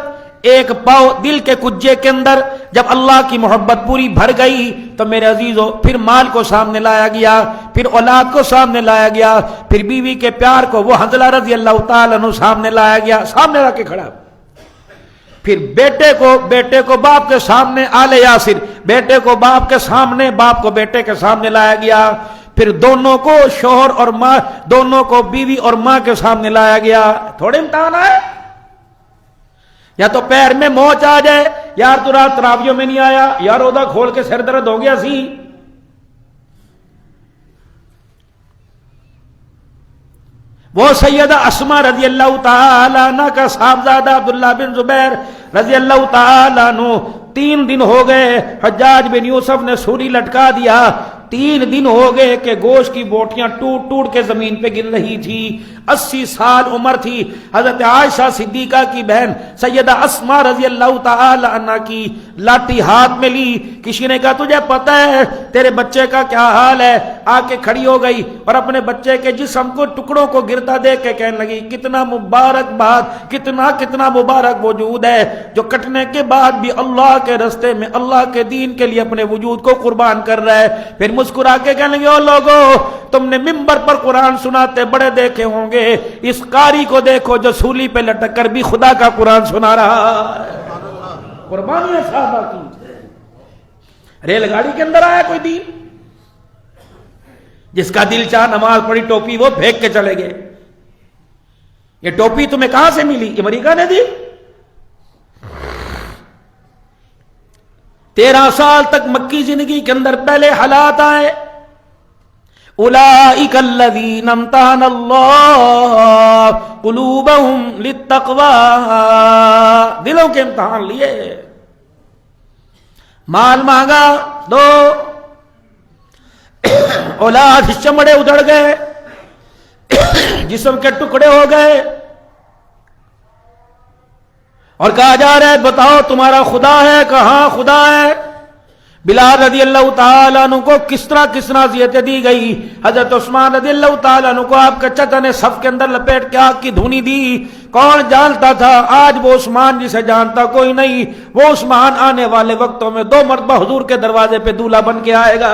ایک پاؤ دل کے کجے کے اندر جب اللہ کی محبت پوری بھر گئی تو میرے عزیزو پھر مال کو سامنے لایا گیا، پھر اولاد کو سامنے لایا گیا، پھر بیوی کے پیار کو وہ حنظلہ رضی اللہ تعالیٰ عنہ سامنے لایا گیا، سامنے لا کے کھڑا، پھر بیٹے کو باپ کے سامنے آل یاسر، بیٹے کو باپ کے سامنے، باپ کو بیٹے کے سامنے لایا گیا، پھر دونوں کو شوہر اور ماں، دونوں کو بیوی اور ماں کے سامنے لایا گیا۔ تھوڑے امتحان آئے، یا تو پیر میں موچ آ جائے، یار تو رات تراویوں میں نہیں آیا، یار روزہ کھول کے سر درد ہو گیا سی۔ وہ سیدہ اسماء رضی اللہ تعالی عنہ کا صاحبزادہ عبداللہ بن زبیر رضی اللہ تعالی عنہ، 3 دن ہو گئے حجاج بن یوسف نے سولی لٹکا دیا، 3 دن ہو گئے کہ گوشت کی بوٹیاں ٹوٹ ٹوٹ کے زمین پہ گر رہی تھی، 80 سال عمر تھی۔ حضرت عائشہ صدیقہ کی بہن سیدہ اسماء رضی اللہ تعالی عنہ کی لاٹھی ہاتھ میں لی، کسی نے کہا تجھے پتہ ہے تیرے بچے کا کیا حال ہے؟ آ کے کھڑی ہو گئی اور اپنے بچے کے جسم کو ٹکڑوں کو گرتا دیکھ کے کہنے لگی کتنا مبارک بات، کتنا مبارک وجود ہے جو کٹنے کے بعد بھی اللہ کے راستے میں، اللہ کے دین کے لیے اپنے وجود کو قربان کر رہا ہے۔ پھر مسکرا کے کہنے لگے او لوگو تم نے ممبر پر قرآن سناتے بڑے دیکھے ہوں گے، اس قاری کو دیکھو جو سولی پہ لٹک کر بھی خدا کا قرآن سنا رہا ہے۔ قربانی صحابہ کی۔ ریل گاڑی کے اندر آیا کوئی دین، جس کا دل چاہ نماز پڑھی ٹوپی وہ پھینک کے چلے گئے۔ یہ ٹوپی تمہیں کہاں سے ملی؟ امریکہ نے دی؟ 13 سال تک مکی زندگی کے اندر پہلے حالات آئے، اولئک الذین امتحن اللہ قلوبہم للتقوی، دلوں کے امتحان لیے، مال مانگا دو، اولاد چمڑے ادھڑ گئے، جسم کے ٹکڑے ہو گئے، اور کہا جا رہا ہے بتاؤ تمہارا خدا ہے؟ کہاں خدا ہے؟ بلال رضی اللہ تعالیٰ عنہ کو کس طرح اذیتیں دی گئی، حضرت عثمان رضی اللہ تعالیٰ عنہ کو آپ کے چچا نے صف کے اندر لپیٹ کے آگ کی دھونی دی، کون جانتا تھا؟ آج وہ عثمان جسے جانتا کوئی نہیں، وہ عثمان آنے والے وقتوں میں 2 مرتبہ حضور کے دروازے پہ دولہا بن کے آئے گا۔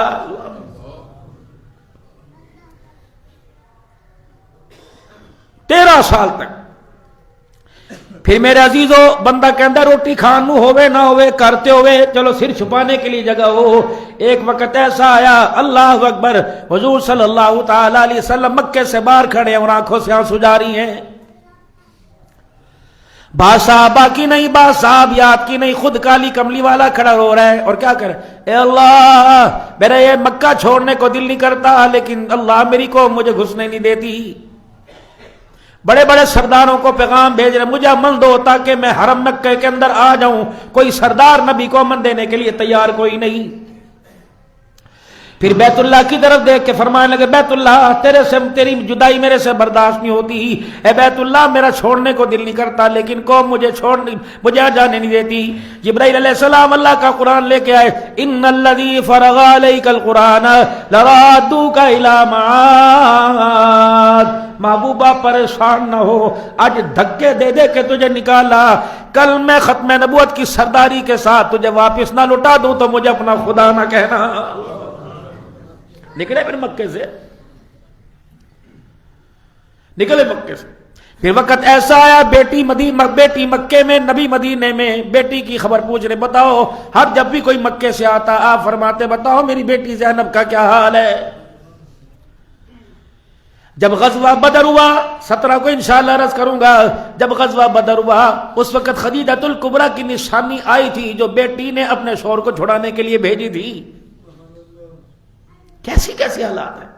13 سال تک۔ پھر میرے عزیزو بندہ کہندہ روٹی کھان نو ہوئے نہ ہوئے کرتے ہوئے چلو سر چھپانے کے لیے جگہ ہو، ایک وقت ایسا آیا اللہ اکبر، حضور صلی اللہ تعالی علیہ وسلم مکے سے باہر کھڑے ہیں اور آنکھوں سے آنسو جاری ہیں، بات صحابہ کی نہیں، بات صحابیات کی نہیں، خود کالی کملی والا کھڑا ہو رہا ہے اور کیا کرے، اے اللہ میرا یہ مکہ چھوڑنے کو دل نہیں کرتا لیکن اللہ میری کو مجھے گھسنے نہیں دیتی، بڑے بڑے سرداروں کو پیغام بھیج رہے، مجھے من دو تاکہ میں حرم مکہ کے اندر آ جاؤں، کوئی سردار نبی کو من دینے کے لیے تیار کوئی نہیں۔ پھر بیت اللہ کی طرف دیکھ کے فرمانے لگے بیت اللہ تیری جدائی میرے سے برداشت نہیں ہوتی، اے بیت اللہ میرا چھوڑنے کو دل نہیں کرتا لیکن قوم مجھے جانے نہیں دیتی۔ جبرائیل علیہ السلام اللہ کا قرآن لے کے آئے، ان الذی فرغ علیک القرآن لرادوک الی معاد، محبوبہ پریشان نہ ہو، آج دھکے دے دے کے تجھے نکالا، کل میں ختم نبوت کی سرداری کے ساتھ تجھے واپس نہ لٹا دوں تو مجھے اپنا خدا نہ کہنا۔ نکلے پھر مکے سے، نکلے مکے سے۔ پھر وقت ایسا آیا بیٹی مکے میں، نبی مدینے میں، بیٹی کی خبر پوچھ رہے، بتاؤ ہر جب بھی کوئی مکے سے آتا آپ فرماتے بتاؤ میری بیٹی زینب کا کیا حال ہے۔ جب غزوہ بدر ہوا 17 کو انشاءاللہ عرض کروں گا، جب غزوہ بدر ہوا اس وقت خدیجۃ الکبریٰ کی نشانی آئی تھی جو بیٹی نے اپنے شوہر کو چھڑانے کے لیے بھیجی تھی۔ کیسی حالات ہیں،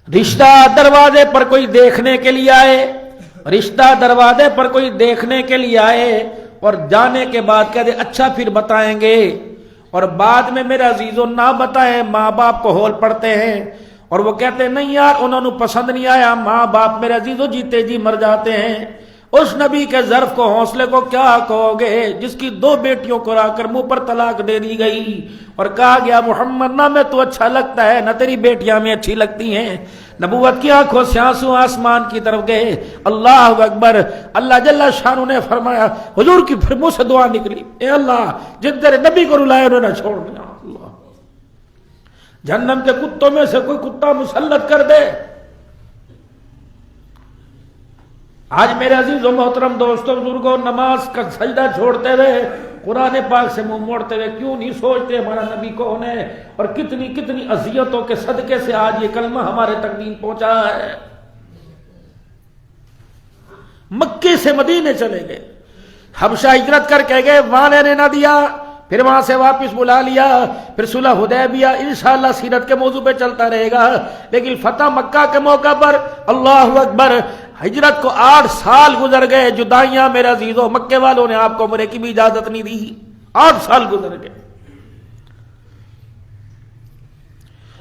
رشتہ دروازے پر کوئی دیکھنے کے لیے آئے، اور جانے کے بعد کہتے اچھا پھر بتائیں گے، اور بعد میں میرے عزیزوں نہ بتائیں، ماں باپ کو ہول پڑتے ہیں اور وہ کہتے ہیں نہیں یار انہوں نے پسند نہیں آیا، ماں باپ میرے عزیزوں جیتے جی مر جاتے ہیں۔ اس نبی کے ظرف کو حوصلے کو کیا کہو گے جس کی 2 بیٹیوں کو را کر منہ پر طلاق دے دی گئی اور کہا گیا محمد نہ میں تو اچھا لگتا ہے نہ تیری بیٹیاں میں اچھی لگتی ہیں۔ نبوت کی آنکھوں سے آنسو آسمان کی طرف گئے، اللہ اکبر، اللہ جل شانہ نے فرمایا، حضور کی پھر منہ سے دعا نکلی، اے اللہ جن تیرے نبی کو رلائے انہوں نے چھوڑ دیا، اللہ جہنم کے کتوں میں سے کوئی کتا مسلط کر دے۔ آج میرے عزیز و محترم دوستوں بزرگوں نماز کا سجدہ چھوڑتے ہوئے قرآن پاک سے منہ موڑتے ہوئے کیوں نہیں سوچتے ہمارا نبی کون ہے اور کتنی اذیتوں کے صدقے سے آج یہ کلمہ ہمارے تک دین پہنچا ہے۔ مکے سے مدینے چلے گئے، حبشہ ہجرت کر کے گئے، وہاں نے نہ دیا، پھر وہاں سے واپس بلا لیا، پھر صلح حدیبیہ انشاءاللہ سیرت کے موضوع پہ چلتا رہے گا، لیکن فتح مکہ کے موقع پر اللہ اکبر ہجرت کو 8 سال گزر گئے، جدائیاں میرے عزیزوں مکے والوں نے آپ کو عمرے کی بھی اجازت نہیں دی، 8 سال گزر گئے۔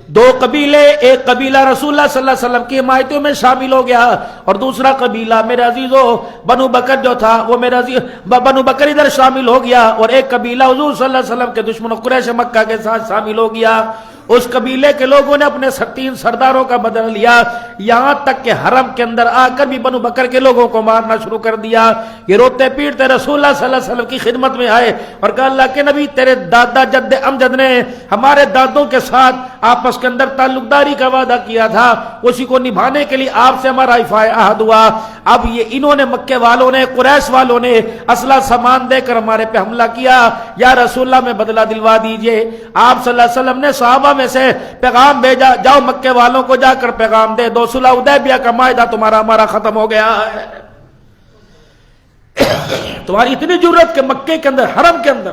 2 قبیلے، ایک قبیلہ رسول اللہ صلی اللہ علیہ وسلم کی حمایتوں میں شامل ہو گیا اور دوسرا قبیلہ میرے عزیزوں بنو بکر جو تھا وہ میرے عزیز بنو بکر ادھر شامل ہو گیا اور ایک قبیلہ حضور صلی اللہ علیہ وسلم کے دشمن قریش مکہ کے ساتھ شامل ہو گیا۔ اس قبیلے کے لوگوں نے اپنے 3 سرداروں کا بدلہ لیا، یہاں تک کہ حرم کے اندر آ کر بھی بنو بکر کے لوگوں کو مارنا شروع کر دیا۔ یہ روتے پیٹتے رسول اللہ صلی اللہ علیہ وسلم کی خدمت میں آئے اور کہا اللہ کے نبی تیرے دادا جد امجد نے ہمارے دادوں کے ساتھ آپس کے اندر تعلق داری کا وعدہ کیا تھا، اسی کو نبھانے کے لیے آپ سے ہمارا حفاظ عہد ہوا، اب یہ انہوں نے مکے والوں نے قریش والوں نے اسلحہ سامان دے کر ہمارے پہ حملہ کیا، یا رسول اللہ میں بدلہ دلوا دیجئے۔ آپ صلی اللہ علیہ وسلم نے صحابہ میں سے پیغام بھیجا، جاؤ مکے والوں کو جا کر پیغام دے دو صلح حدیبیہ کا معاہدہ تمہارا ہمارا ختم ہو گیا ہے۔ تمہاری اتنی ضرورت کہ مکے کے اندر حرم کے اندر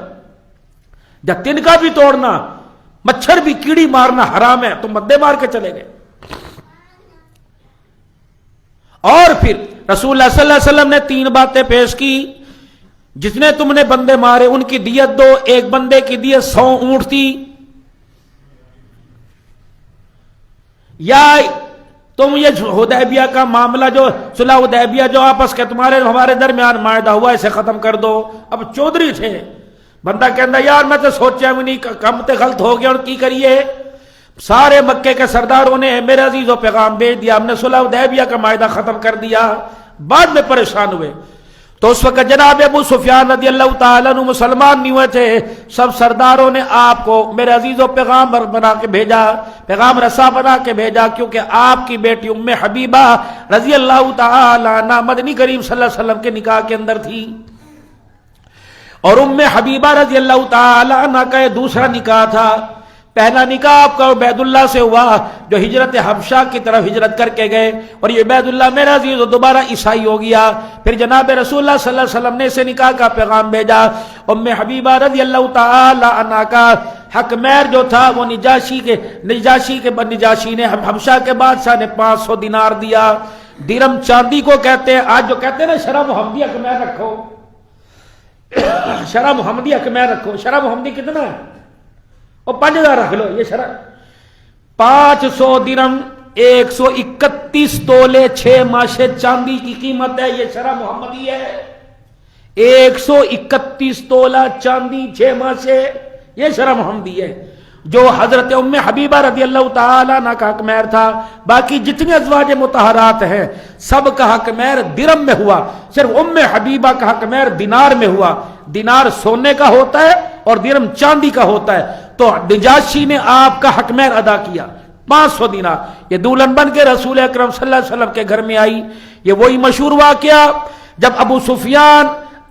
جب تنکا بھی توڑنا مچھر بھی کیڑی مارنا حرام ہے، تم مدے مار کے چلے گئے۔ اور پھر رسول اللہ صلی اللہ علیہ وسلم نے 3 باتیں پیش کی، جتنے تم نے بندے مارے ان کی دیت دو، ایک بندے کی دیت 100 اونٹ تھی، یا تم یہ حدیبیہ کا معاملہ جو صلح حدیبیہ جو آپس کے تمہارے ہمارے درمیان معاہدہ ہوا اسے ختم کر دو۔ اب چودھری تھے، بندہ کہنا یار میں تو سوچا بھی نہیں، کم تے غلط ہو گیا اور کی کریے۔ سارے مکے کے سرداروں نے میرے عزیزوں پیغام بھیج دیا، ہم نے صلح حدیبیہ کا معاہدہ ختم کر دیا۔ بعد میں پریشان ہوئے تو اس وقت جناب ابو سفیان رضی اللہ تعالیٰ عنہ مسلمان نہیں ہوئے تھے، سب سرداروں نے آپ کو میرے عزیزوں پیغام بنا کے بھیجا، پیغام رسا بنا کے بھیجا، کیونکہ آپ کی بیٹی ام حبیبہ رضی اللہ تعالیٰ عنہ مدنی کریم صلی اللہ علیہ وسلم کے نکاح کے اندر تھی، اور ام حبیبہ رضی اللہ تعالیٰ عنہ کا یہ دوسرا نکاح تھا۔ پہلا نکاح آپ کا عبید اللہ سے ہوا جو ہجرت حبشہ کی طرف ہجرت کر کے گئے، اور یہ عبید اللہ میرا عزیز دوبارہ عیسائی ہو گیا۔ پھر جناب رسول اللہ صلی اللہ علیہ وسلم نے اسے نکاح کا پیغام بھیجا۔ ام حبیبہ رضی اللہ تعالی عنہا کا حق مہر جو تھا وہ نجاشی نے حبشہ کے بادشاہ نے 500 دینار دیا۔ درم چاندی کو کہتے ہیں، آج جو کہتے ہیں نا شرح محمدی حق مہر رکھو، شرح محمدی حق مہر رکھو، شرح محمدی کتنا ہے؟ اور 5000 رکھ لو، یہ شرح 500 درم 131 تولے 6 ماشے چاندی کی قیمت ہے، یہ شرح محمدی ہے۔ 131 تولہ چاندی 6 ماشے، یہ شرح محمدی ہے، جو حضرت ام حبیبہ رضی اللہ تعالیٰ عنہ کا حق مہر تھا۔ باقی جتنے ازواج مطہرات ہیں سب کا حق مہر درم میں ہوا، صرف ام حبیبہ کا حق مہر دینار میں ہوا۔ دینار سونے کا ہوتا ہے اور درم چاندی کا ہوتا ہے، تو نجاشی نے آپ کا حق مہر ادا کیا 500 دینار۔ یہ دولہن بن کے رسول اکرم صلی اللہ علیہ وسلم کے گھر میں آئی۔ یہ وہی مشہور واقعہ جب ابو سفیان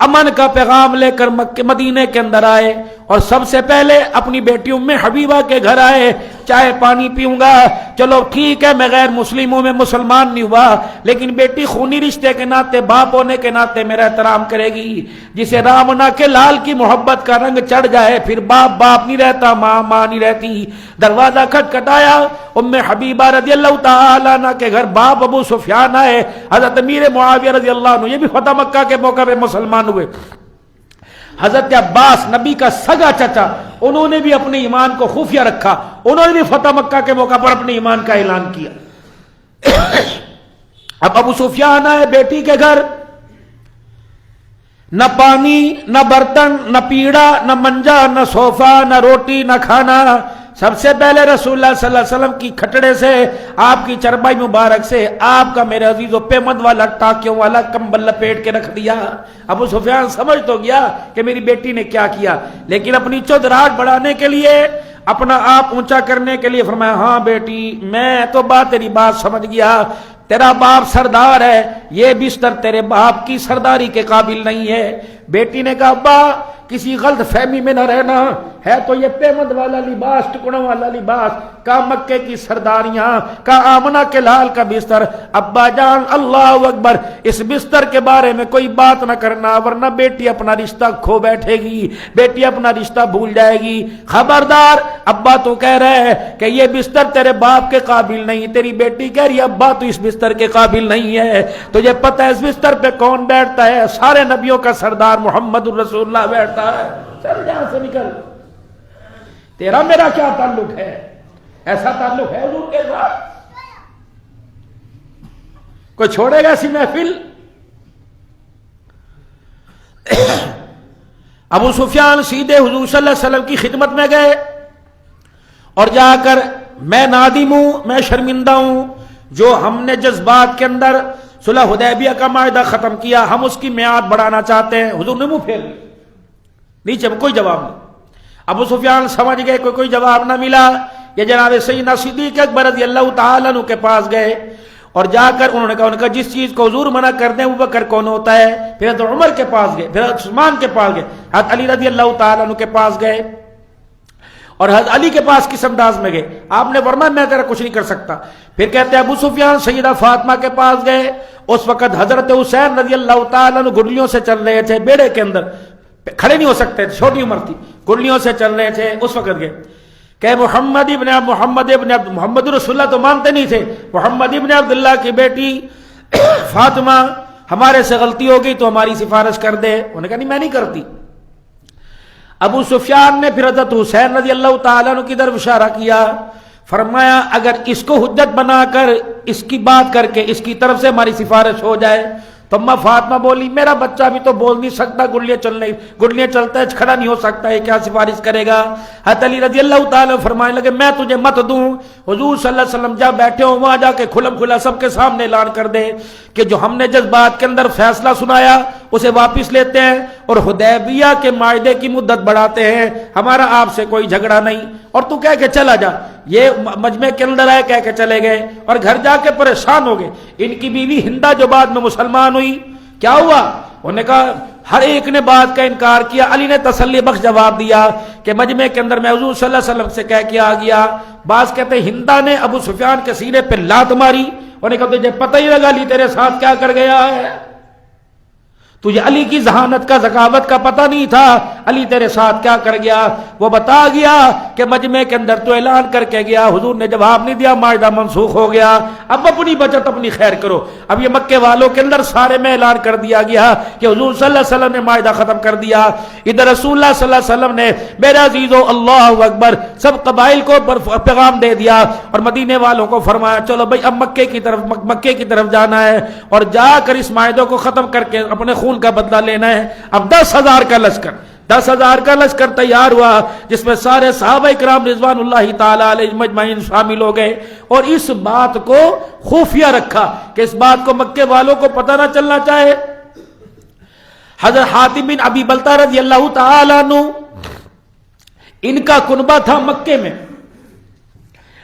امن کا پیغام لے کر مکہ مدینے کے اندر آئے اور سب سے پہلے اپنی بیٹی ام حبیبہ کے گھر آئے، چائے پانی پیوں گا، چلو ٹھیک ہے میں غیر مسلموں میں مسلمان نہیں ہوا، لیکن بیٹی خونی رشتے کے ناطے باپ ہونے کے ناطے میرا احترام کرے گی۔ جسے رامنا کے لال کی محبت کا رنگ چڑھ جائے پھر باپ باپ نہیں رہتا، ماں ماں نہیں رہتی۔ دروازہ کھٹکھٹایا، ام حبیبہ رضی اللہ تعالیٰ عنہ کے گھر باپ ابو سفیان آئے، حضرت امیر معاویہ رضی اللہ عنہ، یہ بھی فتح مکہ کے موقع پہ مسلمان ہوئے۔ حضرت عباس نبی کا سگا چچا، انہوں نے بھی اپنے ایمان کو خفیہ رکھا، انہوں نے بھی فتح مکہ کے موقع پر اپنے ایمان کا اعلان کیا۔ اب ابو سفیان آئے بیٹی کے گھر، نہ پانی نہ برتن نہ پیڑا نہ منجا نہ صوفہ نہ روٹی نہ کھانا۔ سب سے پہلے رسول اللہ صلی اللہ علیہ وسلم کی کھٹڑے سے، آپ کی چربائی مبارک سے آپ کا میرے عزیزو پیمد والا ٹاکیوں والا کمبل لپیٹ کے رکھ دیا۔ ابو سفیان سمجھ تو گیا کہ میری بیٹی نے کیا کیا، لیکن اپنی چودراہٹ بڑھانے کے لیے، اپنا آپ اونچا کرنے کے لیے فرمایا ہاں بیٹی میں تو تیری بات سمجھ گیا، تیرا باپ سردار ہے، یہ بستر تیرے باپ کی سرداری کے قابل نہیں ہے۔ بیٹی نے کہا ابا کسی غلط فہمی میں نہ رہنا، ہے تو یہ پیمند والا لباس، ٹکڑوں والا لباس، کا مکے کی سرداریاں، کا آمنہ کے لال کا بستر۔ ابا جان اللہ اکبر، اس بستر کے بارے میں کوئی بات نہ کرنا ورنہ بیٹی اپنا رشتہ کھو بیٹھے گی، بیٹی اپنا رشتہ بھول جائے گی۔ خبردار، ابا تو کہہ رہے ہیں کہ یہ بستر تیرے باپ کے قابل نہیں، تیری بیٹی کہہ رہی ہے ابا تو اس بستر کے قابل نہیں ہے۔ تجھے پتہ ہے اس بستر پہ کون بیٹھتا ہے؟ سارے نبیوں کا سردار محمد الرسول اللہ بیٹھتا ہے۔ چل یہاں سے نکل، تیرا میرا کیا تعلق ہے؟ ایسا تعلق ہے حضور کے ساتھ؟ کوئی چھوڑے گا ایسی محفل؟ ابو سفیان سیدھے حضور صلی اللہ علیہ وسلم کی خدمت میں گئے اور جا کر میں نادم ہوں، میں شرمندہ ہوں، جو ہم نے جذبات کے اندر صلح حدیبیہ کا معاہدہ ختم کیا، ہم اس کی میعاد بڑھانا چاہتے ہیں۔ حضور نے منہ پھیر لیا، نیچے میں کوئی جواب نہیں۔ ابو سفیان سمجھ گئے کوئی جواب نہ ملا، یہ جناب سیدنا صدیق اکبر رضی اللہ تعالیٰ عنہ کے پاس گئے اور جا کر انہوں نے کہا جس چیز کو حضور منع کر دیں ابو بکر کون ہوتا ہے؟ پھر حضرت عمر کے پاس گئے، پھر عثمان کے پاس گئے، حضرت علی رضی اللہ تعالیٰ عنہ کے پاس گئے اور حضرت علی کے پاس کس انداز میں گئے؟ آپ نے فرمایا میں تیرا کچھ نہیں کر سکتا. پھر کہتے ہیں ابو سفیان سیدہ فاطمہ کے پاس گئے. اس وقت حضرت حسین رضی اللہ تعالیٰ عنہ گڈلیوں سے چل رہے تھے بیڑے کے اندر, کھڑے نہیں ہو سکتے تھے, چھوٹی عمر تھی, گڈلیوں سے چل رہے تھے. اس وقت گئے کہ محمد رسول اللہ تو مانتے نہیں تھے, محمد ابن عبداللہ کی بیٹی فاطمہ ہمارے سے غلطی ہو گئی تو ہماری سفارش کر دے. انہوں نے کہا نہیں میں نہیں کرتی. ابو سفیان نے پھر حضرت حسین رضی اللہ تعالیٰ عنہ کی طرف اشارہ کیا, فرمایا اگر اس کو حجت بنا کر اس کی بات کر کے اس کی طرف سے ہماری سفارش ہو جائے تو اما فاطمہ بولی میرا بچہ بھی تو بول نہیں سکتا, گڈلیاں چلتا ہے, کھڑا نہیں ہو سکتا ہے, کیا سفارش کرے گا؟ حضرت علی رضی اللہ تعالیٰ فرمانے لگے میں تجھے مت دوں. حضور صلی اللہ علیہ وسلم جہاں بیٹھے ہوں وہاں جا کے کھلم کھلا سب کے سامنے اعلان کر دے کہ جو ہم نے جس بات کے اندر فیصلہ سنایا اسے واپس لیتے ہیں اور حدیبیہ کے معاہدے کی مدت بڑھاتے ہیں, ہمارا آپ سے کوئی جھگڑا نہیں. اور تو کہہ کے چلا جا. یہ مجمع کے اندر آئے, کہہ کے چلے گئے اور گھر جا کے پریشان ہو گئے. ان کی بیوی ہندا جو بعد میں مسلمان ہوئی, کیا ہوا؟ انہوں نے کہا ہر ایک نے بات کا انکار کیا. علی نے تسلی بخش جواب دیا کہ مجمع کے اندر میں حضور صلی اللہ علیہ وسلم سے کہہ کے آ گیا. بعض کہتے ہیں ہندا نے ابو سفیان کے سینے پہ لات ماری. انہوں نے کہا تجھے پتہ ہی لگا علی تیرے ساتھ کیا کر گیا ہے, تجھے علی کی ذہانت کا ذکاوت کا پتہ نہیں تھا, علی تیرے ساتھ کیا کر گیا. وہ بتا گیا کہ مجمع کے اندر تو اعلان کر کے گیا, حضور نے جواب نہیں دیا, معاہدہ منسوخ ہو گیا, اب اپنی بچت اپنی خیر کرو. اب یہ مکے والوں کے اندر سارے میں اعلان کر دیا گیا کہ حضور صلی اللہ علیہ وسلم نے معاہدہ ختم کر دیا. ادھر رسول اللہ صلی اللہ علیہ وسلم نے میرے عزیزو اللہ اکبر سب قبائل کو پیغام دے دیا اور مدینے والوں کو فرمایا چلو بھائی اب مکے کی طرف جانا ہے اور جا کر اس معاہدے کو ختم کر کے اپنے خون کا بدلہ لینا ہے. اب 10,000 کا لشکر تیار ہوا جس میں سارے صحابہ کرام رضوان اللہ تعالی علیہ مجمعین شامل ہو گئے اور اس بات کو خفیہ رکھا کہ اس بات کو مکے والوں کو پتہ نہ چلنا چاہے. حضرت حاتم بن ابی بلتہ رضی اللہ تعالی عنہ ان کا کنبہ تھا مکے میں.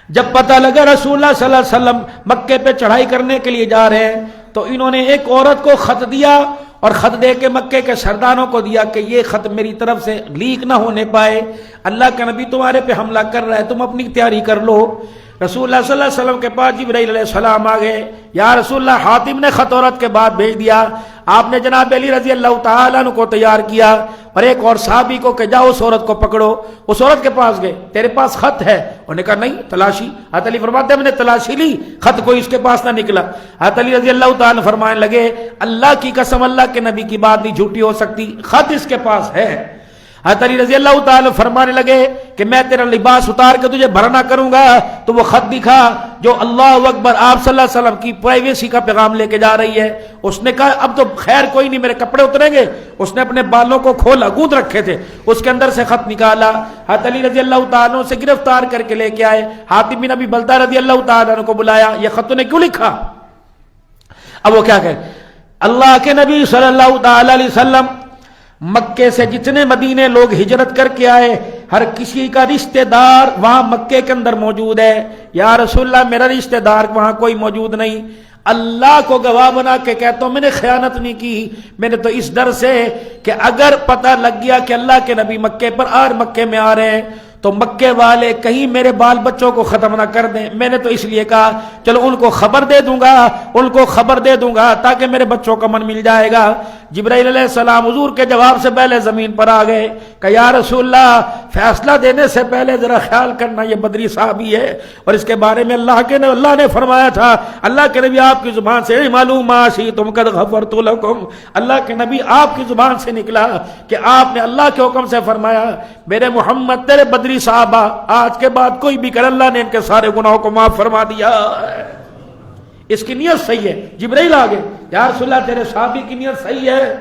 جب پتہ لگا رسول اللہ صلی اللہ علیہ وسلم مکے پہ چڑھائی کرنے کے لیے جا رہے ہیں تو انہوں نے ایک عورت کو خط دیا اور خط دے کے مکے کے سرداروں کو دیا کہ یہ خط میری طرف سے لیک نہ ہونے پائے, اللہ کا نبی تمہارے پہ حملہ کر رہا ہے, تم اپنی تیاری کر لو. رسول اللہ صلی اللہ علیہ وسلم کے پاس جبرائیل علیہ السلام آ گئے, یا رسول اللہ حاتم نے خط عورت کے بعد بھیج دیا. آپ نے جناب علی رضی اللہ تعالیٰ عنہ کو تیار کیا اور ایک اور صحابی کو کہ جاؤ اس عورت کو پکڑو. اس عورت کے پاس گئے, تیرے پاس خط ہے؟ انہوں نے کہا نہیں. تلاشی. حضرت علی فرماتے ہیں میں نے تلاشی لی, خط کوئی اس کے پاس نہ نکلا. حضرت علی رضی اللہ تعالیٰ فرمانے لگے اللہ کی قسم اللہ کے نبی کی بات نہیں جھوٹی ہو سکتی, خط اس کے پاس ہے. حضرت علی رضی اللہ تعالیٰ فرمانے لگے کہ میں تیرا لباس اتار کے تجھے بھرنا کروں گا. تو وہ خط دکھا جو اللہ اکبر آپ صلی اللہ علیہ وسلم کی پرائیویسی کا پیغام لے کے جا رہی ہے. اس نے کہا اب تو خیر کوئی نہیں, میرے کپڑے اتریں گے. اس نے اپنے بالوں کو کھولا, گود رکھے تھے, اس کے اندر سے خط نکالا. حضرت علی رضی اللہ تعالیٰ سے گرفتار کر کے لے کے آئے. حاتم بن ابی بلتہ رضی اللہ تعالیٰ کو بلایا, یہ خط نے کیوں لکھا؟ اب وہ کیا کہ اللہ کے نبی صلی اللہ تعالی علیہ وسلم مکے سے جتنے مدینے لوگ ہجرت کر کے آئے ہر کسی کا رشتہ دار وہاں مکے کے اندر موجود ہے. یا رسول اللہ میرا رشتہ دار وہاں کوئی موجود نہیں. اللہ کو گواہ بنا کے کہتا ہوں میں نے خیانت نہیں کی, میں نے تو اس ڈر سے کہ اگر پتہ لگ گیا کہ اللہ کے نبی مکے میں آ رہے ہیں تو مکے والے کہیں میرے بال بچوں کو ختم نہ کر دیں. میں نے تو اس لیے کہا چلو ان کو خبر دے دوں گا تاکہ میرے بچوں کا من مل جائے گا. جبرائیل علیہ السلام حضور کے جواب سے پہلے زمین پر آ گئے کہ یا رسول اللہ فیصلہ دینے سے پہلے ذرا خیال کرنا, یہ بدری صحابی ہے اور اس کے بارے میں اللہ نے فرمایا تھا, اللہ کے نبی آپ کی زبان سے معلوم معاشی تم قد غفرت لکم, اللہ کے نبی آپ کی زبان سے نکلا کہ آپ نے اللہ کے حکم سے فرمایا میرے محمد تیرے بدری صحابہ آج کے بعد کوئی بھی کر اللہ نے ان کے سارے گناہوں کو معاف فرما دیا. اس کی نیت صحیح ہے. جبرائیل آ گئے, یا رسول اللہ تیرے صحابی کی نیت صحیح ہے.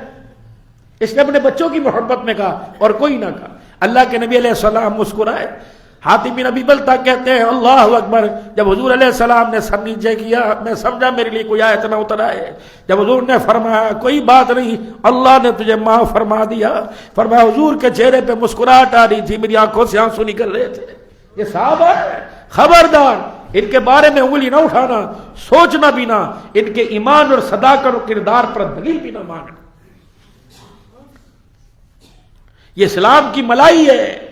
اس نے اپنے بچوں کی محبت میں کہا اور کوئی نہ کہا. اللہ کے نبی علیہ السلام مسکرائے. حاتم بن ابی بلتہ کہتے ہیں اللہ اکبر, جب حضور علیہ السلام نے سر نیچے کیا میں سمجھا میرے لیے کوئی آیت نہ اتر آئے. جب حضور نے فرمایا کوئی بات نہیں, اللہ نے تجھے معاف فرما دیا, فرمایا حضور کے چہرے پہ مسکراہٹ آ رہی تھی, میری آنکھوں سے آنسو نکل رہے تھے. یہ صحابہ ہے, خبردار ان کے بارے میں انگلی نہ اٹھانا, سوچنا بھی نہ, ان کے ایمان اور صداقت اور کردار پر دلیل بھی نہ مانگنا. یہ اسلام کی ملائی ہے.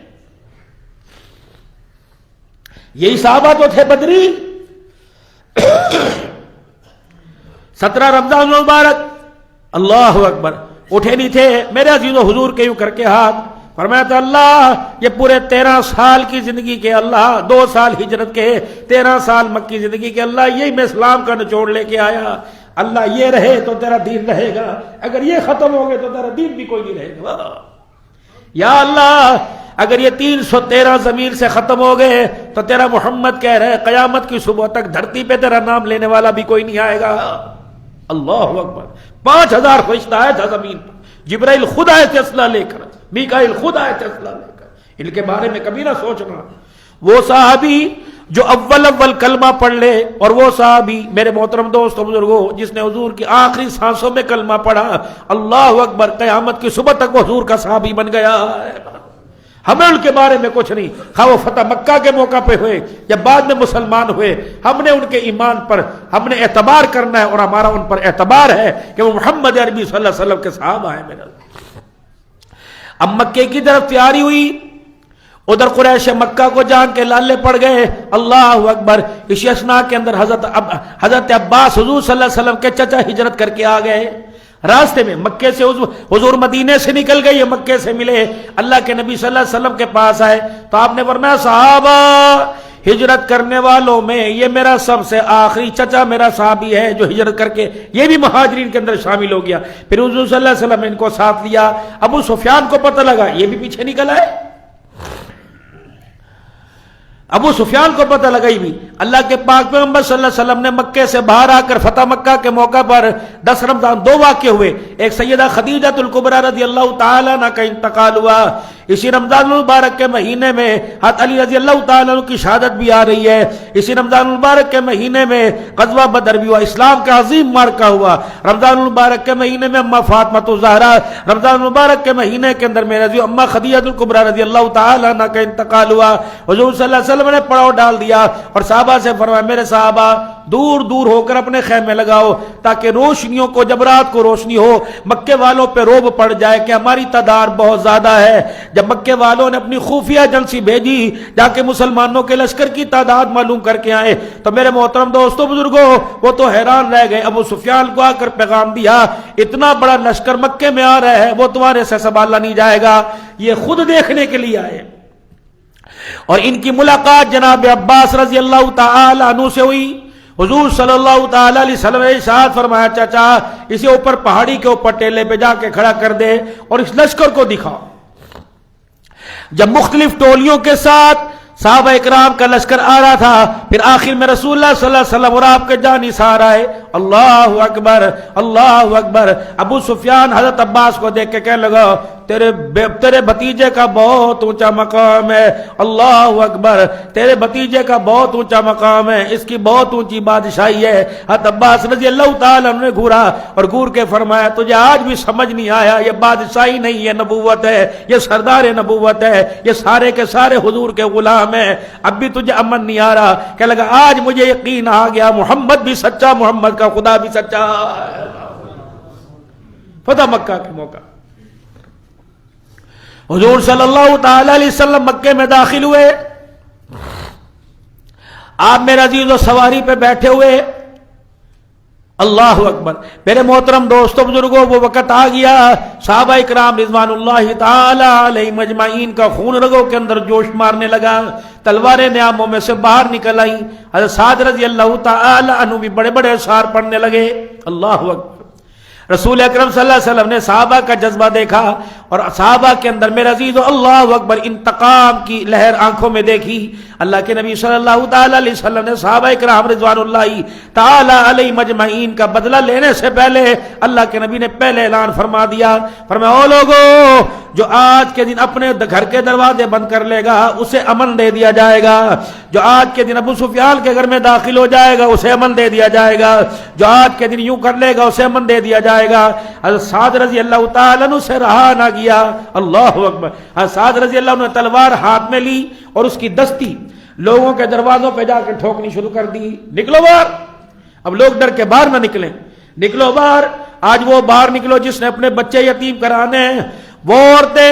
یہی صحابہ تو تھے بدری. 17 رمضان المبارک اللہ اکبر اٹھے نہیں تھے میرے عزیزو حضور کے یوں کر کے ہاتھ فرمایا تھا اللہ یہ پورے 13 سال کی زندگی کے اللہ 2 سال ہجرت کے 13 سال مکی زندگی کے اللہ یہی میں اسلام کا نچوڑ لے کے آیا اللہ یہ رہے تو تیرا دین رہے گا اگر یہ ختم ہو گئے تو تیرا دین بھی کوئی نہیں رہے گا. یا اللہ اگر یہ 313 زمین سے ختم ہو گئے تو تیرا محمد کہہ رہے قیامت کی صبح تک دھرتی پہ تیرا نام لینے والا بھی کوئی نہیں آئے گا. اللہ اکبر 5000 فرشتہ آئے تھا زمین پر جبرائیل خود آئے تھے اسلحہ لے کر میکائیل خود آئے تھے اسلحہ لے کر. ان کے بارے میں کبھی نہ سوچنا. وہ صحابی جو اول کلمہ پڑھ لے اور وہ صحابی میرے محترم دوستو بزرگوں جس نے حضور کی آخری سانسوں میں کلمہ پڑھا اللہ اکبر قیامت کی صبح تک وہ حضور کا صحابی بن گیا. ہمیں ان کے بارے میں کچھ نہیں خواہ وہ فتح مکہ کے موقع پہ ہوئے یا بعد میں مسلمان ہوئے ہم نے ان کے ایمان پر ہم نے اعتبار کرنا ہے اور ہمارا ان پر اعتبار ہے کہ وہ محمد عربی صلی اللہ علیہ وسلم کے صحابہ ہیں. میرا اب مکے کی طرف تیاری ہوئی ادھر قریش مکہ کو جان کے لالے پڑ گئے. اللہ اکبر اس اسنا کے اندر حضرت عباس حضور صلی اللہ علیہ وسلم کے چچا ہجرت کر کے آ گئے. راستے میں مکے سے حضور مدینے سے نکل گئے یہ مکے سے ملے اللہ کے نبی صلی اللہ علیہ وسلم کے پاس آئے تو آپ نے فرمایا صحابہ ہجرت کرنے والوں میں یہ میرا سب سے آخری چچا میرا صحابی ہے جو ہجرت کر کے یہ بھی مہاجرین کے اندر شامل ہو گیا. پھر حضور صلی اللہ علیہ وسلم نے ان کو ساتھ لیا. ابو سفیان کو پتہ لگا یہ بھی پیچھے نکل آئے. ابو سفیان کو پتہ لگائی بھی اللہ کے پاک پیغمبر صلی اللہ علیہ وسلم نے مکے سے باہر آ کر فتح مکہ کے موقع پر 10 رمضان 2 واقعے ہوئے. ایک سیدہ خدیجہ الکبریٰ رضی اللہ تعالیٰ عنہ کا انتقال ہوا. اسی رمضان المبارک کے مہینے میں حضرت علی رضی اللہ تعالیٰ عنہ کی شہادت بھی آ رہی ہے. اسی رمضان المبارک کے مہینے میں غزوہ بدر بھی ہوا اسلام کا عظیم مارکہ ہوا. رمضان المبارک کے مہینے میں اماں فاطمہ الزہرا رمضان المبارک کے مہینے کے اندر میرے عزیز اماں خدیجہ الکبریٰ رضی اللہ تعالیٰ عنہ کا انتقال ہوا. حضور صلی اللہ علیہ وسلم نے پڑاؤ ڈال دیا اور صحابہ سے فرمایا میرے صحابہ دور دور ہو کر اپنے خیمے لگاؤ تاکہ روشنیوں کو جب رات کو روشنی ہو مکے والوں پہ روب پڑ جائے کہ ہماری تعداد بہت زیادہ ہے. جب مکے والوں نے اپنی خفیہ ایجنسی بھیجی جا کے مسلمانوں کے لشکر کی تعداد معلوم کر کے آئے تو میرے محترم دوستو بزرگوں وہ تو حیران رہ گئے. ابو سفیان کو آ کر پیغام دیا اتنا بڑا لشکر مکے میں آ رہا ہے وہ تمہارے سے سنبھالا نہیں جائے گا. یہ خود دیکھنے کے لیے آئے اور ان کی ملاقات جناب عباس رضی اللہ تعالی عنہ سے ہوئی. حضور صلی اللہ تعالی علیہ وسلم نے ارشاد فرمایا چچا اسے اوپر پہاڑی کے اوپر ٹیلے پہ جا کے کھڑا کر دے اور اس لشکر کو دکھاؤ. جب مختلف ٹولیوں کے ساتھ صحابہ اکرام کا لشکر آ رہا تھا پھر آخر میں رسول اللہ صلی اللہ علیہ وسلم اور آپ کے جانثار آئے. اللہ اکبر اللہ اکبر. ابو سفیان حضرت عباس کو دیکھ کے کہنے لگا تیرے بھتیجے کا بہت اونچا مقام ہے. اللہ اکبر تیرے بھتیجے کا بہت اونچا مقام ہے اس کی بہت اونچی بادشاہی ہے. حضرت عباس رضی اللہ تعالیٰ عنہ نے گھورا اور گور کے فرمایا تجھے آج بھی سمجھ نہیں آیا یہ بادشاہی نہیں یہ نبوت ہے یہ سردار نبوت ہے یہ سارے کے سارے حضور کے غلام ہیں. اب بھی تجھے امن نہیں آ رہا کہ لگا آج مجھے یقین آ گیا محمد بھی سچا محمد کا خدا بھی سچا. فتح مکہ کے موقع حضور صلی اللہ تعالی علیہ وسلم مکے میں داخل ہوئے. آپ میرے عزیز و سواری پہ بیٹھے ہوئے. اللہ اکبر. میرے محترم دوستو بزرگوں وہ وقت آ گیا صحابہ اکرام رضوان اللہ تعالی علیہ مجمعین کا خون رگوں کے اندر جوش مارنے لگا. تلواریں نیاموں میں سے باہر نکل آئیں. حضرت سعد رضی اللہ تعالی عنہ بھی بڑے بڑے اشعار پڑھنے لگے. اللہ اکبر. رسول اکرم صلی اللہ علیہ وسلم نے صحابہ کا جذبہ دیکھا اور صحابہ کے اندر میرے عزیز اللہ اکبر انتقام کی لہر آنکھوں میں دیکھی. اللہ کے نبی صلی اللہ تعالی علیہ وسلم نے صحابہ اکرام رضوان اللہ تعالی علیہ مجمعین کا بدلہ لینے سے پہلے اللہ کے نبی نے پہلے اعلان فرما دیا. فرمایا او لوگو جو آج کے دن اپنے گھر کے دروازے بند کر لے گا اسے امن دے دیا جائے گا. جو آج کے دن ابو سفیان کے گھر میں داخل ہو جائے گا اسے امن دے دیا جائے گا. جو آج کے دن یوں کر لے گا اسے امن دے دیا جائے گا. حضرت سعد رضی اللہ تعالیٰ عنہ سے رہا نہ گیا. اللہ اکبر. حضرت سعد رضی اللہ عنہ نے تلوار ہاتھ میں لی اور اس کی دستی لوگوں کے دروازوں پہ جا کے ٹھوکنی شروع کر دی. نکلو باہر. اب لوگ ڈر کے باہر نہ نکلیں. نکلو باہر. آج وہ باہر نکلو جس نے اپنے بچے یتیم کرانے ہیں. وہ عورتیں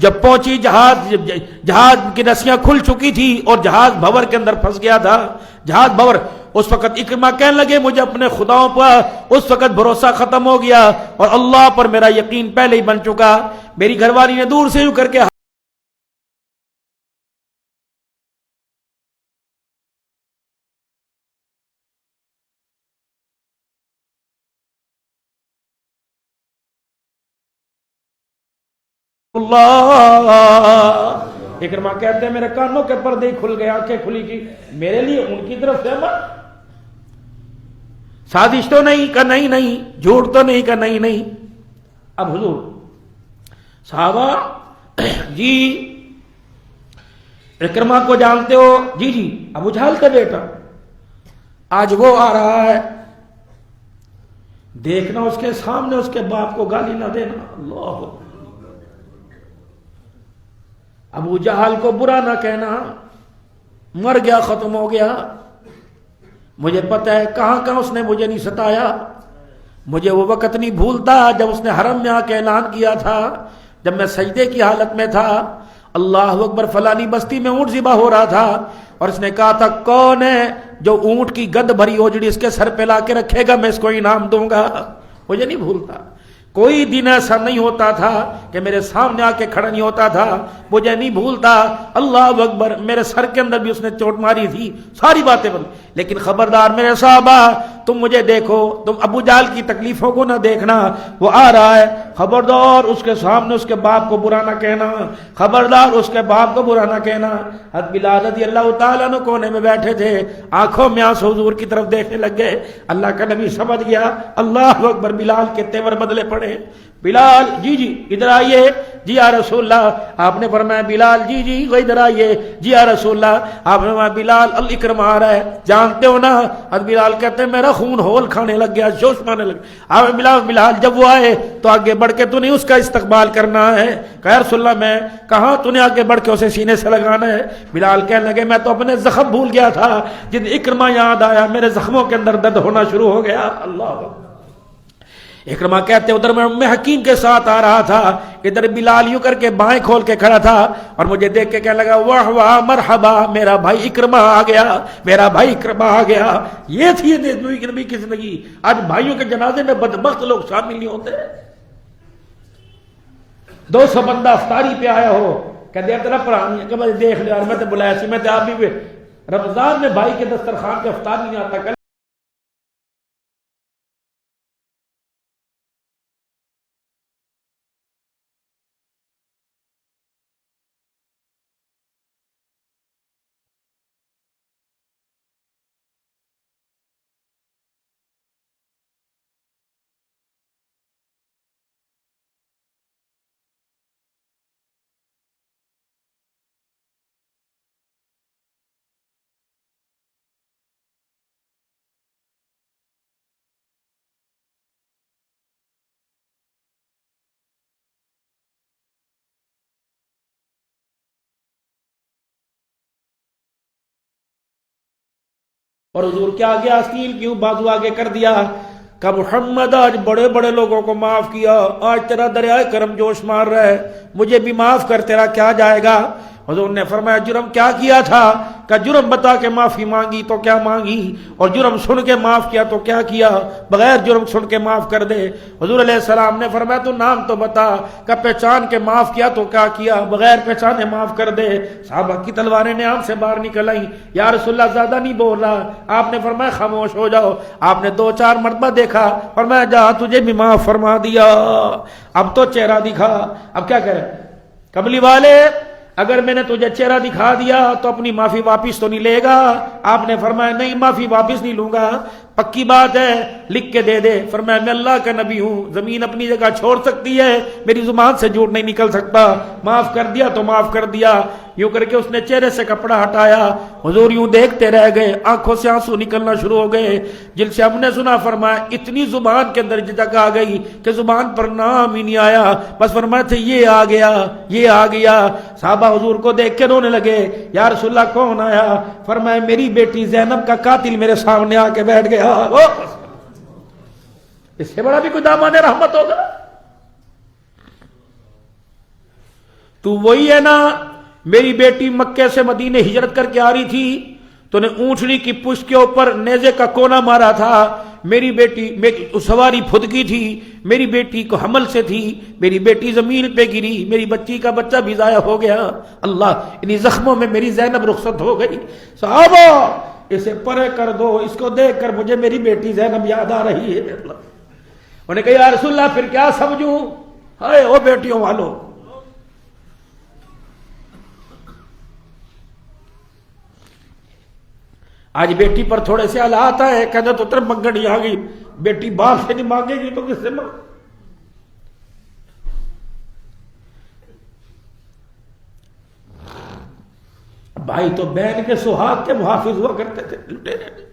جب پہنچی جہاز کی رسیاں کھل چکی تھی اور جہاز بھور کے اندر پھنس گیا تھا، جہاز بھور، اس وقت اکرمہ کہنے لگے مجھے اپنے خداؤں پر اس وقت بھروسہ ختم ہو گیا اور اللہ پر میرا یقین پہلے ہی بن چکا. میری گھر والی نے دور سے یوں کر کے اللہ. اکرمہ کہتے ہیں میرے کانوں کے پردے ہی کھل گئے، آنکھیں کھلی کی میرے لیے ان کی طرف سے مت، سازش تو نہیں کہ نہیں، جھوٹ تو نہیں کہ نہیں. اب حضور صحابہ جی اکرمہ کو جانتے ہو؟ جی ابو جہل کا بیٹا، آج وہ آ رہا ہے، دیکھنا اس کے سامنے اس کے باپ کو گالی نہ دینا. اللہ، ابو جہل کو برا نہ کہنا، مر گیا، ختم ہو گیا. مجھے پتہ ہے کہاں اس نے مجھے نہیں ستایا. مجھے وہ وقت نہیں بھولتا جب اس نے حرم میں آ کے اعلان کیا تھا، جب میں سجدے کی حالت میں تھا، اللہ اکبر، فلانی بستی میں اونٹ ذبح ہو رہا تھا اور اس نے کہا تھا کون ہے جو اونٹ کی گد بھری اوجڑی اس کے سر پہ لا کے رکھے گا، میں اس کو انعام دوں گا. مجھے نہیں بھولتا. کوئی دن ایسا نہیں ہوتا تھا کہ میرے سامنے آ کے کھڑا نہیں ہوتا تھا. مجھے نہیں بھولتا. اللہ اکبر، میرے سر کے اندر بھی اس نے چوٹ ماری تھی، ساری باتیں بن. لیکن خبردار میرے صحابہ، تم مجھے دیکھو، تم ابو جہل کی تکلیفوں کو نہ دیکھنا. وہ آ رہا ہے، خبردار اس کے سامنے اس کے باپ کو برا نہ کہنا، خبردار اس کے باپ کو برا نہ کہنا. حضرت بلال رضی اللہ تعالیٰ عنہ کونے میں بیٹھے تھے، آنکھوں میں آنسو حضور کی طرف دیکھنے لگ گئے. اللہ کا نبی سمجھ گیا. اللہ اکبر، بلال کے تیور بدلے پڑے. بلال جی ادھر آئیے. جی یا رسول اللہ. آپ نے فرمایا بلال جی وہ ادھر آئیے. جی یا رسول اللہ. آپ نے فرمایا بلال اکرمہ آ رہا ہے، جانتے ہو نا؟ حضرت بلال کہتے ہیں میرا خون ہول کھانے لگ گیا، جوش مانے لگ گیا. آپ بلال جب وہ آئے تو آگے بڑھ کے تو نہیں اس کا استقبال کرنا ہے. کہ رسول اللہ میں کہاں، تو نے آگے بڑھ کے اسے سینے سے لگانا ہے. بلال کہنے لگے میں تو اپنے زخم بھول گیا تھا، جن اکرمہ یاد آیا میرے زخموں کے اندر درد ہونا شروع ہو گیا. اللہ. اکرمہ کہتے ادھر میں ام حکیم کے ساتھ آ رہا تھا، ادھر بلال یوں کر کے بائیں کھول کے کھڑا تھا اور مجھے دیکھ کے کہنے لگا واہ واہ مرحبا، میرا بھائی اکرمہ آ گیا، میرا بھائی اکرمہ آ گیا. یہ تھی نبی کی زندگی. آج بھائیوں کے جنازے میں بدبخت لوگ شامل نہیں ہوتے. 200 بندہ افطاری پہ آیا ہو، کہتے ہیں طرف کہ میں دیکھ لیا، میں تو بلایا سی، میں تو آپ بھی رمضان میں بھائی کے دسترخوان پہ افطار نہیں آتا. اور حضور کیا آگے آستین کیوں بازو آگے کر دیا کہ محمد آج بڑے بڑے لوگوں کو معاف کیا، آج تیرا دریائے کرم جوش مار رہا ہے، مجھے بھی معاف کر، تیرا کیا جائے گا؟ حضور نے فرمایا جرم کیا کیا تھا؟ کہ جرم بتا کے معافی مانگی تو کیا مانگی، اور جرم سن کے معاف کیا تو کیا کیا، بغیر جرم سن کے معاف کر دے. حضور علیہ السلام نے فرمایا تو نام تو بتا، کہ پہچان کے معاف کیا تو کیا کیا، بغیر پہچانے معاف کر دے. صحابہ کی تلواریں نیام سے باہر نکل آئیں. یا رسول اللہ زیادہ نہیں بول رہا. آپ نے فرمایا خاموش ہو جاؤ. آپ نے 2-4 مرتبہ دیکھا، فرمایا جا تجھے بھی معاف فرما دیا، اب تو چہرہ دکھا. اب کیا کرے کملی والے، اگر میں نے تجھے چہرہ دکھا دیا تو اپنی معافی واپس تو نہیں لے گا؟ آپ نے فرمایا نہیں، معافی واپس نہیں لوں گا، پکی بات ہے، لکھ کے دے دے. فرمایا میں اللہ کا نبی ہوں، زمین اپنی جگہ چھوڑ سکتی ہے، میری زبان سے جھوٹ نہیں نکل سکتا. معاف کر دیا تو معاف کر دیا. یوں کر کے اس نے چہرے سے کپڑا ہٹایا. حضور یوں دیکھتے رہ گئے، آنکھوں سے آنسو نکلنا شروع ہو گئے. جن سے ہم نے سنا فرمایا اتنی زبان کے اندر جگہ آ گئی کہ زبان پر نام ہی نہیں آیا، بس فرمایا تھے یہ آ گیا، یہ آ گیا. صحابہ حضور کو دیکھ کے رونے لگے. یا رسول اللہ کون آیا؟ فرمایا میری بیٹی زینب کا قاتل میرے سامنے آ کے بیٹھ گیا. اس سے بڑا بھی کوئی دامان رحمت ہوگا؟ تو وہی ہے نا میری بیٹی مکے سے مدینے ہجرت کر کے آ رہی تھی، تو نے اونٹنی کی پشت کے اوپر نیزے کا کونا مارا تھا، میری بیٹی سواری پھدکی تھی، میری بیٹی کو حمل سے تھی، میری بیٹی زمین پہ گری، میری بچی کا بچہ بھی ضائع ہو گیا، اللہ انہی زخموں میں میری زینب رخصت ہو گئی، صحابہ اسے پرے کر دو، اس کو دیکھ کر مجھے میری بیٹی زینب یاد آ رہی ہے۔ انہوں نے کہا یا رسول اللہ پھر کیا سمجھوں؟ ہائے او بیٹیوں والو، آج بیٹی پر تھوڑے سے حالات آئے، کہتے تو تر منگنی آ گئی، بیٹی باپ سے نہیں مانگے گی تو کس سے مانگے؟ بھائی تو بہن کے سہاگ کے محافظ ہوا کرتے تھے، لٹیرے نہیں۔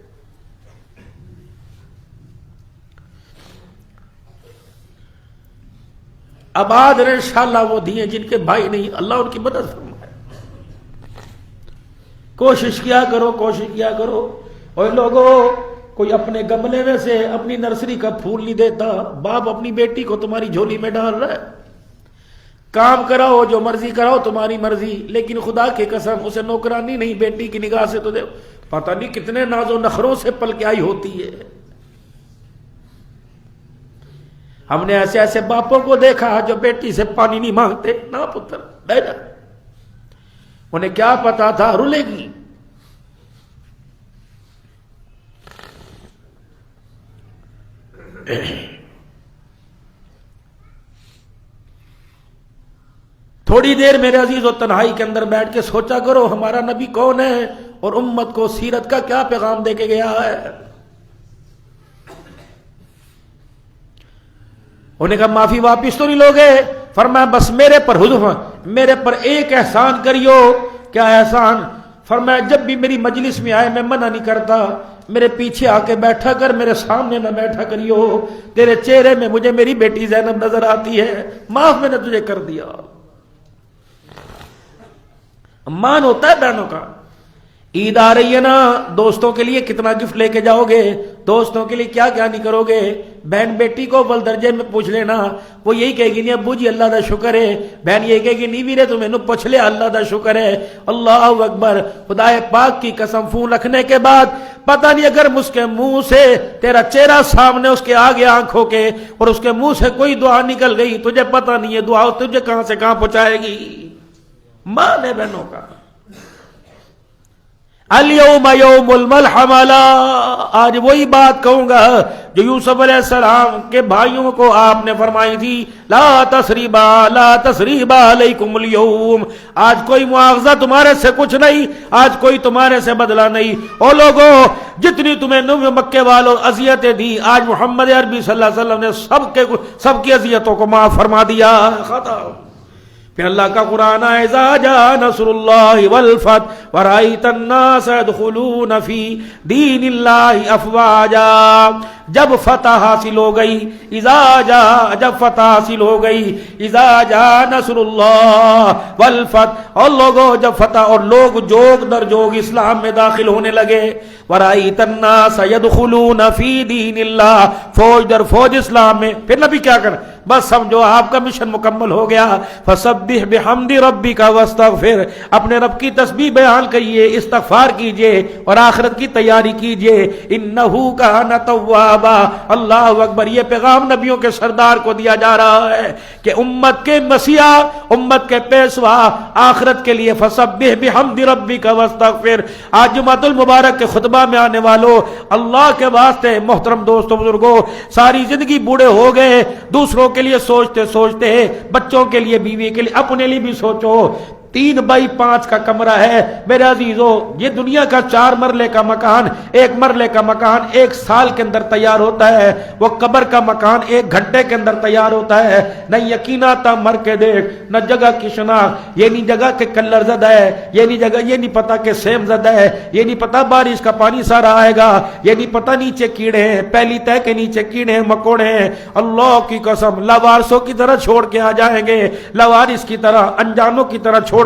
اب آج انشاءاللہ وہ دیے جن کے بھائی نہیں، اللہ ان کی مدد فرمائے۔ کوشش کیا کرو، کوشش کیا کرو، اور لوگوں کوئی اپنے گملے میں سے اپنی نرسری کا پھول نہیں دیتا، باپ اپنی بیٹی کو تمہاری جھولی میں ڈال رہا ہے، کام کراؤ جو مرضی کراؤ تمہاری مرضی، لیکن خدا کی قسم اسے نوکرانی نہیں، بیٹی کی نگاہ سے تو دے پتہ نہیں کتنے ناز و نخروں سے پل کے آئی ہوتی ہے۔ ہم نے ایسے ایسے باپوں کو دیکھا جو بیٹی سے پانی نہیں مانگتے، نہ پتر بہ جا، انہیں کیا پتا تھا رلے گی۔ تھوڑی دیر میرے عزیز و تنہائی کے اندر بیٹھ کے سوچا کرو ہمارا نبی کون ہے اور امت کو سیرت کا کیا پیغام دے کے گیا ہے۔ انہوں نے کہا معافی واپس تو نہیں لوگے؟ فرمایا بس میرے پر حضور میرے پر ایک احسان کریو۔ کیا احسان؟ فرمایا جب بھی میری مجلس میں آئے میں منع نہیں کرتا، میرے پیچھے آ کے بیٹھا کر، میرے سامنے نہ بیٹھا کریو، تیرے چہرے میں مجھے میری بیٹی زینب نظر آتی ہے، معاف میں نے تجھے کر دیا۔ مان ہوتا ہے بہنوں کا۔ عید آ رہی ہے نا، دوستوں کے لیے کتنا گفٹ لے کے جاؤ گے، دوستوں کے لیے کیا کیا نہیں کرو گے؟ بہن بیٹی کو اول درجے میں پوچھ لینا، وہ یہی کہے گی نہیں ابو جی اللہ دا شکر ہے، بہن یہ کہے گی نہیں ویرے تمہیں نو پوچھ لے اللہ دا شکر ہے۔ اللہ اکبر، خدا پاک کی قسم فون رکھنے کے بعد پتہ نہیں اگر اس کے منہ سے تیرا چہرہ سامنے اس کے آگے آنکھوں کے اور اس کے منہ سے کوئی دعا نکل گئی، تجھے پتہ نہیں ہے دعا تجھے کہاں سے کہاں پہنچائے گی۔ ماں نے بہنوں کا الیوم یوم الملحمہ، آج وہی بات کہوں گا جو یوسف علیہ السلام کے بھائیوں کو آپ نے فرمائی تھی، لا تثریب علیکم اليوم، آج کوئی مواخذہ تمہارے سے کچھ نہیں، آج کوئی تمہارے سے بدلہ نہیں۔ او لوگوں جتنی تمہیں نو مکے والوں اذیتیں دی، آج محمد عربی صلی اللہ علیہ وسلم نے سب کی اذیتوں کو معاف فرما دیا۔ ختم۔ پھر اللہ کا قرآن ہے اذا جاء نصر اللہ والفتح ورأیت الناس يدخلون فی دین اللہ افواجا، جب فتح حاصل ہو گئی، جب فتح حاصل ہو گئی، اذا جاء نصر اللہ والفتح، اور لوگوں جب فتح اور لوگ جوگ در جوگ اسلام میں داخل ہونے لگے، ورأیت الناس يدخلون فی دین اللہ، فوج در فوج اسلام میں، پھر نبی کیا کریں؟ بس سمجھو آپ کا مشن مکمل ہو گیا۔ فسبح بحمد ربک واستغفر، اپنے رب کی تسبیح بیان کریے، استغفار کیجئے اور آخرت کی تیاری کیجئے، انہ کان توابا۔ اللہ اکبر، یہ پیغام نبیوں کے سردار کو دیا جا رہا ہے کہ امت کے مسیح، امت کے پیشوا آخرت کے لیے فسبح بحمد ربک واستغفر۔ آج جمعۃ المبارک کے خطبہ میں آنے والوں، اللہ کے واسطے محترم دوستوں بزرگوں، ساری زندگی بوڑھے ہو گئے، دوسروں کے لیے سوچتے سوچتے، بچوں کے لیے، بیوی کے لیے، اپنے لیے بھی سوچو۔ 3x5 کا کمرہ ہے میرے عزیزو، یہ دنیا کا 4 مرلے کا مکان، 1 مرلے کا مکان 1 سال کے اندر تیار ہوتا ہے، وہ قبر کا مکان 1 گھنٹے کے اندر تیار ہوتا ہے۔ نہ یقین آتا مر کے دیکھ، نہ جگہ کی شناخت، یہ نہیں جگہ کے کلر زدہ ہے، یہ نہیں جگہ، یہ نہیں پتا کہ سیم زدہ ہے، یہ نہیں پتا بارش کا پانی سارا آئے گا، یہ نہیں پتا نیچے کیڑے ہیں، پہلی تہ کے نیچے کیڑے ہیں، مکوڑے ہیں۔ اللہ کی قسم لاوارثوں کی طرح چھوڑ کے آ جائیں گے، لاوارث کی طرح، انجانوں کی طرح چھوڑ